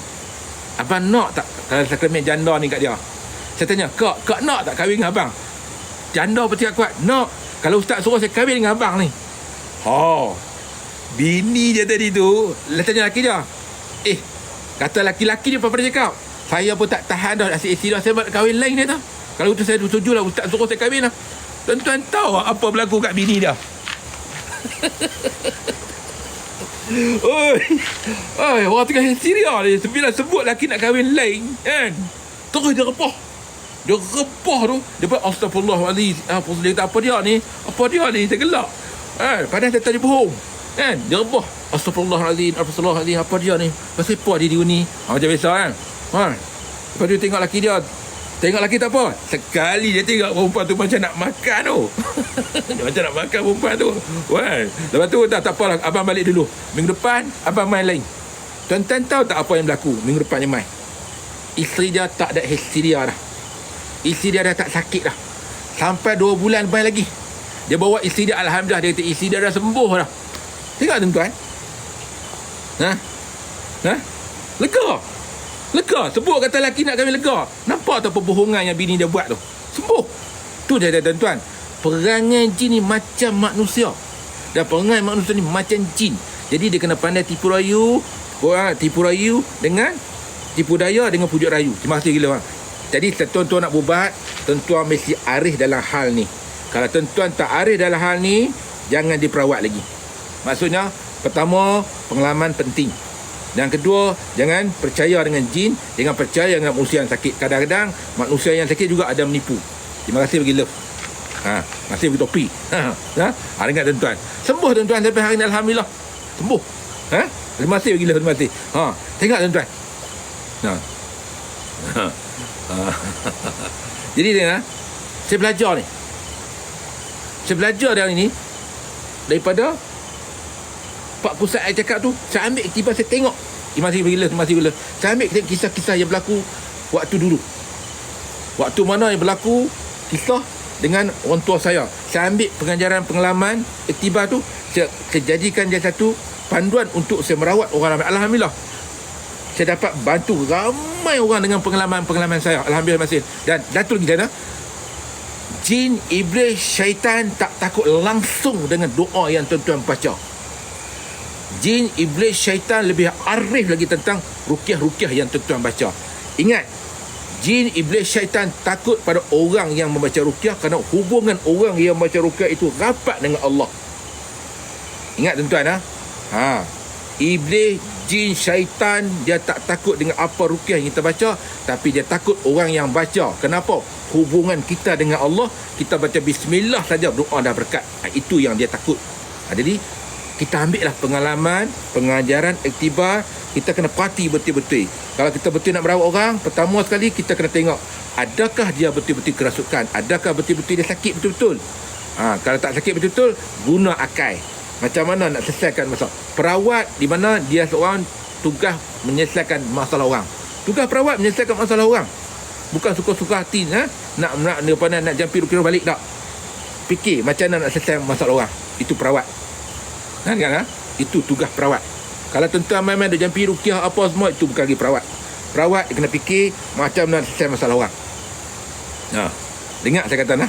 Abang nak tak kalau sakramen janda ni kat dia? Saya tanya, kak nak tak kahwin dengan abang? Janda bercakap kuat, nak. Kalau ustaz suruh saya kahwin dengan abang ni. Bini dia tadi tu, tanya lelaki dia. Kata laki-laki dia apa cakap? Saya pun tak tahan dah asyik isteri saya buat kahwin lain dia tau. Kalau itu saya setuju lah, ustaz suruh saya kahwin lah. Tuan-tuan tahu apa berlaku kat bini dia? Orang tengah hysteria ni. Bila sebut lelaki nak kahwin lain kan, terus dia repah tu. Dia buat astagfirullahaladzim. Dia kata apa dia ni, saya gelak. Padahal saya tadi bohong kan. Dia repah, astagfirullahaladzim, apa dia ni, pasal apa dia ni. Macam biasa kan. Lepas tu tengok lelaki dia Tengok lelaki tak apa. Sekali dia tengok perempuan tu macam nak makan tu. Dia macam nak makan perempuan tu. Wah. Lepas tu tak apalah, abang balik dulu. Minggu depan abang main lain. Tuan-tuan tahu tak apa yang berlaku minggu depan dia main? Isteri dia tak ada histeria dah. Isteri dia dah tak sakit dah. Sampai 2 bulan main lagi. Dia bawa isteri dia, alhamdulillah, dia kata isteri dia dah sembuh dah. Tengok tuan-tuan. Lega. Sebut kata lelaki nak kahwin lega. Nampak tak pembohongan yang bini dia buat tu? Sembuh. Tu dia tuan-tuan. Perangai jin ni macam manusia. Dan perangai manusia ni macam jin. Jadi dia kena pandai tipu rayu dengan tipu daya dengan pujuk rayu. Terima kasih gila bang. Jadi tuan-tuan nak berubat, tuan-tuan mesti arif dalam hal ni. Kalau tuan-tuan tak arif dalam hal ni, jangan diperawat lagi. Maksudnya, pertama, pengalaman penting. Yang kedua, jangan percaya dengan jin, jangan percaya dengan manusia yang sakit. Kadang-kadang manusia yang sakit juga ada menipu. Terima kasih bagi love. Masih bagi topi. Ingat tuan-tuan. Sembuh tuan-tuan sampai hari ni, alhamdulillah. Sembuh. Terima kasih bagi love, terima kasih. Tengok tuan-tuan. Jadi saya belajar ni. Saya belajar dari ni daripada Pak Pusat saya cakap tu. Saya ambil tiba saya tengok. Terima kasih bila. Saya ambil kisah-kisah yang berlaku waktu dulu. Waktu mana yang berlaku kisah dengan orang tua saya. Saya ambil pengajaran pengalaman iktibar tu, saya jadikan dia satu panduan untuk saya merawat orang ramai. Alhamdulillah. Saya dapat bantu ramai orang dengan pengalaman-pengalaman saya. Alhamdulillah masih. Dan satu lagi sana, jin, iblis, syaitan tak takut langsung dengan doa yang tuan-tuan baca. Jin, iblis, syaitan lebih arif lagi tentang ruqyah-ruqyah yang tuan-tuan baca. Ingat, jin, iblis, syaitan takut pada orang yang membaca ruqyah kerana hubungan orang yang membaca ruqyah itu rapat dengan Allah. Ingat tuan-tuan iblis, jin, syaitan, dia tak takut dengan apa ruqyah yang kita baca, tapi dia takut orang yang baca. Kenapa? Hubungan kita dengan Allah, kita baca bismillah saja, doa dah berkat. Itu yang dia takut. Jadi kita ambil lah pengalaman, pengajaran, iktibar. Kita kena parti betul-betul. Kalau kita betul nak merawat orang, pertama sekali kita kena tengok, adakah dia betul-betul kerasukan, adakah betul-betul dia sakit betul-betul. Kalau tak sakit betul-betul, guna akal. Macam mana nak selesaikan masalah. Perawat di mana dia seorang tugas menyelesaikan masalah orang. Tugas perawat menyelesaikan masalah orang. Bukan suka-suka hati nak jampi ruqyah balik tak. Fikir macam mana nak selesai masalah orang. Itu perawat. Itu tugas perawat. Kalau tuan-tuan main-main dia jampi ruqyah apa semua, itu bukan lagi perawat. Perawat dia kena fikir macam mana nak selesai masalah orang. Dengar saya kata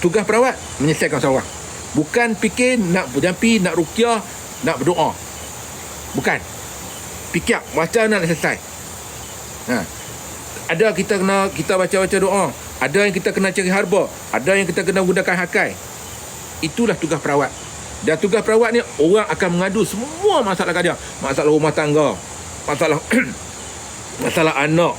tugas perawat menyelesaikan masalah orang. Bukan fikir nak jampi, nak ruqyah, nak berdoa. Bukan. Fikir macam mana nak selesai. Ada kita baca-baca doa. Ada yang kita kena cari harba. Ada yang kita kena gunakan hakai. Itulah tugas perawat. Dan tugas perawat ni, orang akan mengadu semua masalah dia. Masalah rumah tangga, masalah anak,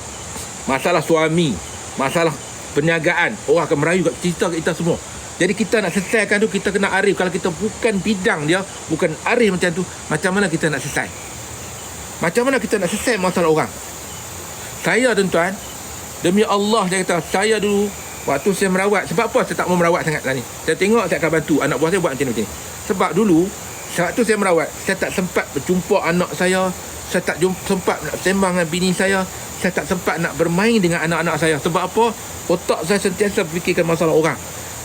masalah suami, masalah perniagaan. Orang akan merayu cerita kat kita semua. Jadi kita nak selesaikan tu, kita kena arif. Kalau kita bukan bidang dia, bukan arif macam tu, macam mana kita nak selesai? Macam mana kita nak selesai masalah orang? Saya tuan-tuan, demi Allah, saya kata, saya dulu waktu saya merawat, sebab apa saya tak mau merawat sangat lah ni? Saya tengok saya akan bantu anak buah saya buat macam ni. Sebab dulu waktu saya merawat, saya tak sempat berjumpa anak saya tak sempat nak sembang dengan bini saya tak sempat nak bermain dengan anak-anak saya. Sebab apa? Otak saya sentiasa fikirkan masalah orang.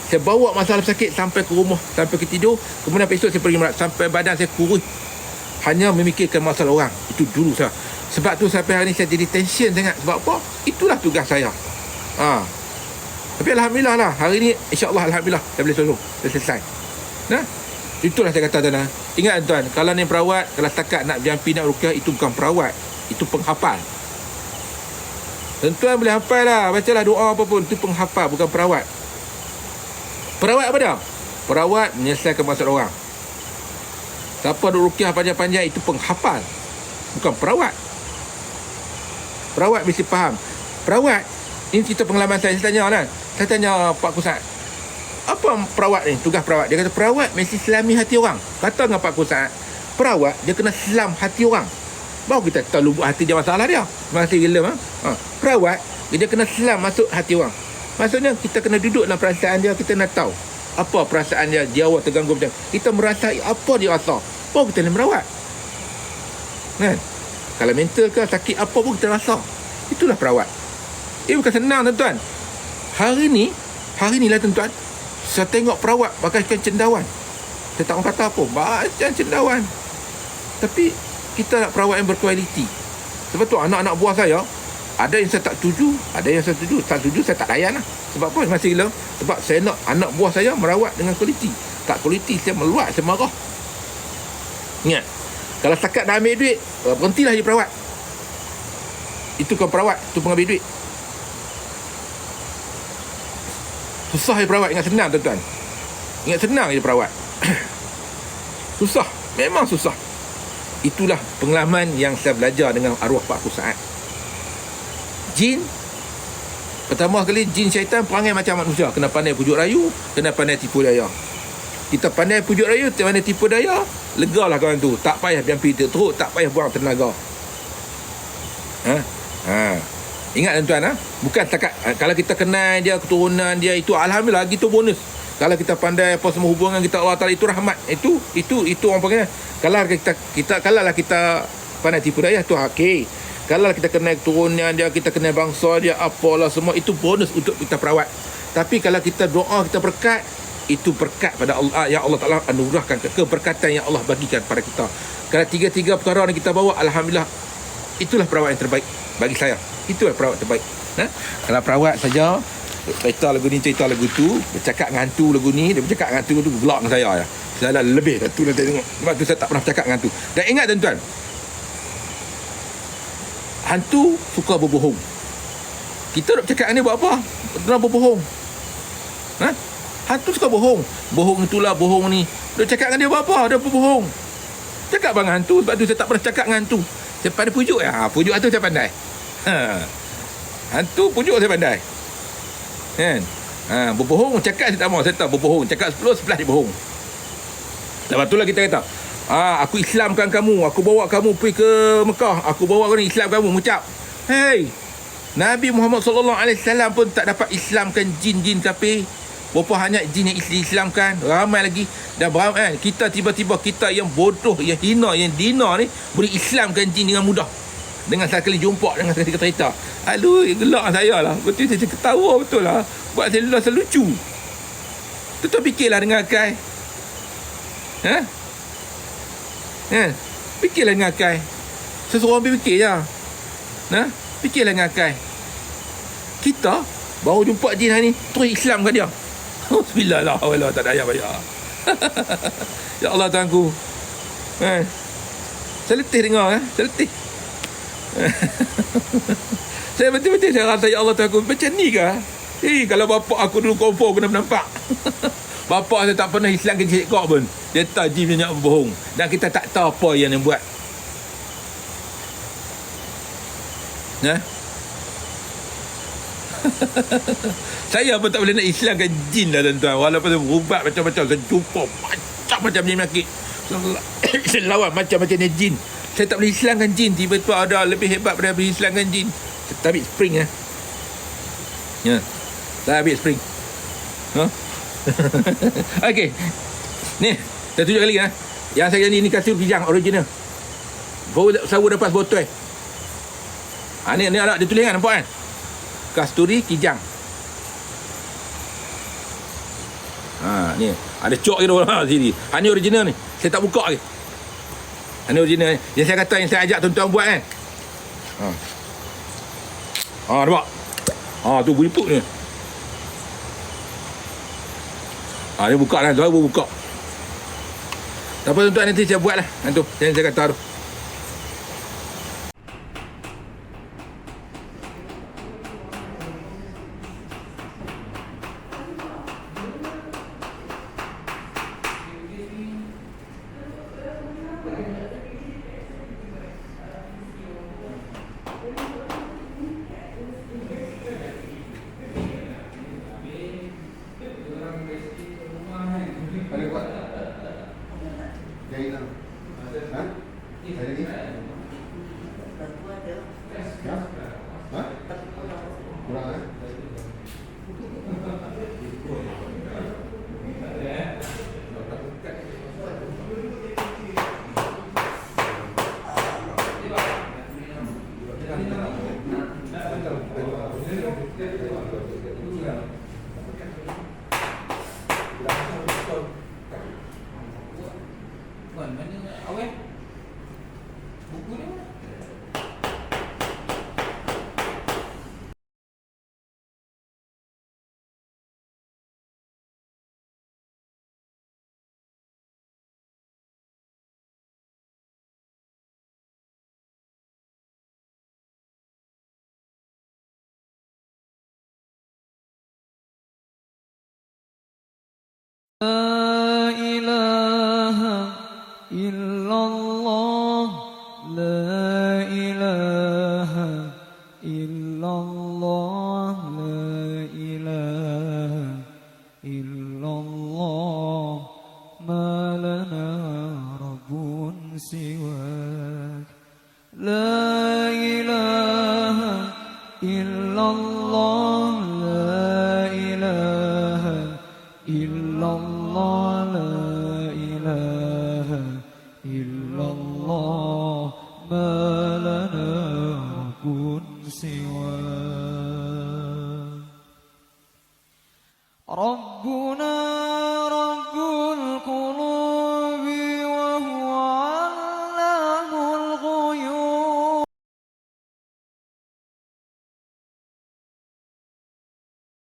Saya bawa masalah sakit sampai ke rumah, sampai ke tidur, kemudian esok saya pergi merawat sampai badan saya kurus, hanya memikirkan masalah orang. Itu dulu saya. Sebab tu sampai hari ni saya jadi tension sangat. Sebab apa? Itulah tugas saya. Tapi alhamdulillah lah, hari ni insya-Allah alhamdulillah saya boleh tolong, saya selesai. Itulah saya kata tuan. Ingat tuan, kalau ni perawat, kalau setakat nak jampi, nak ruqyah, itu bukan perawat, itu penghafal. Tuan boleh hafal lah, bacalah doa apa pun, itu penghafal, bukan perawat. Perawat apa dia? Perawat menyelesaikan masalah orang. Siapa duk ruqyah panjang-panjang, itu penghafal, bukan perawat. Perawat mesti faham. Perawat, ini cerita pengalaman saya tanya Pak Kusat, apa perawat ni, tugas perawat? Dia kata perawat mesti selami hati orang. Kata dengan Pak Kusat, perawat dia kena selam hati orang, baru kita tahu lubuk hati dia, masalah dia. Terima kasih gila. Perawat Dia kena selam masuk hati orang. Maksudnya kita kena duduk dalam perasaan dia, kita nak tahu apa perasaan dia awak terganggu macam. Kita merasai apa dia rasa. Baru kita boleh merawat. Kan? Kalau mental ke sakit apa pun kita rasa. Itulah perawat. Bukan senang tuan-tuan. Hari ni lah tuan-tuan, saya tengok perawat bagaikan cendawan. Saya tak orang kata apa, macam cendawan. Tapi kita nak perawat yang berkualiti. Sebab tu anak-anak buah saya, ada yang saya tak setuju, ada yang saya setuju. Tak setuju saya tak layan lah. Sebab apa? Masih gila. Sebab saya nak anak buah saya merawat dengan kualiti. Tak kualiti saya meluat, saya marah. Ingat, kalau setakat dah ambil duit, berhentilah jadi perawat. Itu kan perawat, itu pengambil duit. Susah je perawat. Ingat senang tuan-tuan. Ingat senang je perawat. Susah, memang susah. Itulah pengalaman yang saya belajar dengan arwah Pak Aku Saad. Jin, pertama kali jin syaitan perangai macam manusia. Kena pandai pujuk rayu, kena pandai tipu daya. Kita pandai pujuk rayu, pandai tipu daya, legalah kawan tu. Tak payah biampi teruk, tak payah buang tenaga. Ingat tuan-tuan, bukan setakat kalau kita kenal dia, keturunan dia, itu alhamdulillah, itu bonus. Kalau kita pandai apa semua hubungan kita Allah Taala, itu rahmat. Itu orang panggil. Kalau kita pandai tipu daya, tu okey. Kalau kita kenal keturunan dia, kita kenal bangsa dia, apalah semua, itu bonus untuk kita perawat. Tapi kalau kita doa, kita berkat, itu berkat pada Allah, yang Allah Taala anugerahkan, keberkatan yang Allah bagikan pada kita. Kalau tiga-tiga perkara yang kita bawa, alhamdulillah, itulah perawat yang terbaik bagi saya. Itulah perawat terbaik. Kalau perawat saja cerita lagu ni, cerita lagu tu, bercakap dengan hantu lagu ni, dia bercakap dengan hantu tu, gelak dengan saya ya. Saya dah lebih dah tu nanti tengok. Sebab tu saya tak pernah bercakap dengan hantu. Dan ingat tuan-tuan, hantu suka berbohong. Kita nak bercakap dengan dia buat apa? Dia berbohong. Hantu suka bohong. Bohong itulah, bohong ni. Dia cakap dengan dia buat apa? Dia berbohong. Cakap dengan hantu. Sebab tu saya tak pernah cakap dengan hantu. Saya pandai pujuk ya. Pujuk hantu saya pandai. Hantu pujuk saya pandai. Kan? Berbohong, cakap saya tak mahu. Saya tahu berbohong. Cakap 10, 11 dia bohong. Lepas tu lah kita kata, aku Islamkan kamu. Aku bawa kamu pergi ke Mekah. Aku bawa kamu Islam kamu. Mengucap, hey, Nabi Muhammad SAW pun tak dapat Islamkan jin-jin kafir. Berapa banyak jin yang Islamkan. Ramai lagi. Dan beramai, kita tiba-tiba, kita yang bodoh, yang hina, yang dina ni, boleh Islamkan jin dengan mudah. Dengan sekali jumpa, dengan sekali cerita. Aduh, gelak saya lah. Betul, saya ketawa betul lah. Buat saya rasa lucu. Tuan fikirlah dengan akal. Fikirlah dengan akal. Seseorang fikir je. Fikirlah dengan akal. Kita baru jumpa jin hari ni, terus Islam kat dia. Bismillahirrahmanirrahim. Tak ada ayah bayar. Ya Allah Tuhanku. Saya letih dengar. Saya letih. Saya betul-betul saya rasa, ya Allah Tuhanku, macam ni ke? Kalau bapak aku dulu confirm kena nampak. Bapak saya tak pernah Islam ke cik kok pun. Dia tahu jin banyak berbohong. Dan kita tak tahu apa yang dia buat. Saya pun tak boleh nak Islamkan jin lah tuan-tuan. Walaupun saya berubat macam-macam, saya jumpa macam-macam jin penyakit. Saya lawan macam-macam jin. Saya tak boleh Islamkan jin. Tiba-tiba ada lebih hebat daripada boleh Islamkan jin. Saya ambil spring saya ambil spring. Okey. Ni, saya tunjuk lagi Yang saya ni kasur kijang original. Saya dapat botol. Ni ada dia tulis kan, nampak kan? Kasturi kijang. Ni ada cok gitu sini. Ni original ni. Saya tak buka lagi. Ini original ni. Yang saya kata, yang saya ajak tuan-tuan buat kan. Nampak? Tu bunyi puk ni. Dia buka lah. Tuan buka. Tak apa tuan-tuan, nanti saya buat lah. Yang saya kata tu. Mana awet? Buku ni mana? لا إله إلا الله لا إله إلا الله لا إله إلا الله ما لنا رب سواك لا إله إلا الله لا إله إلا الله لا إله إلا الله ما لنا رب سواك ربنا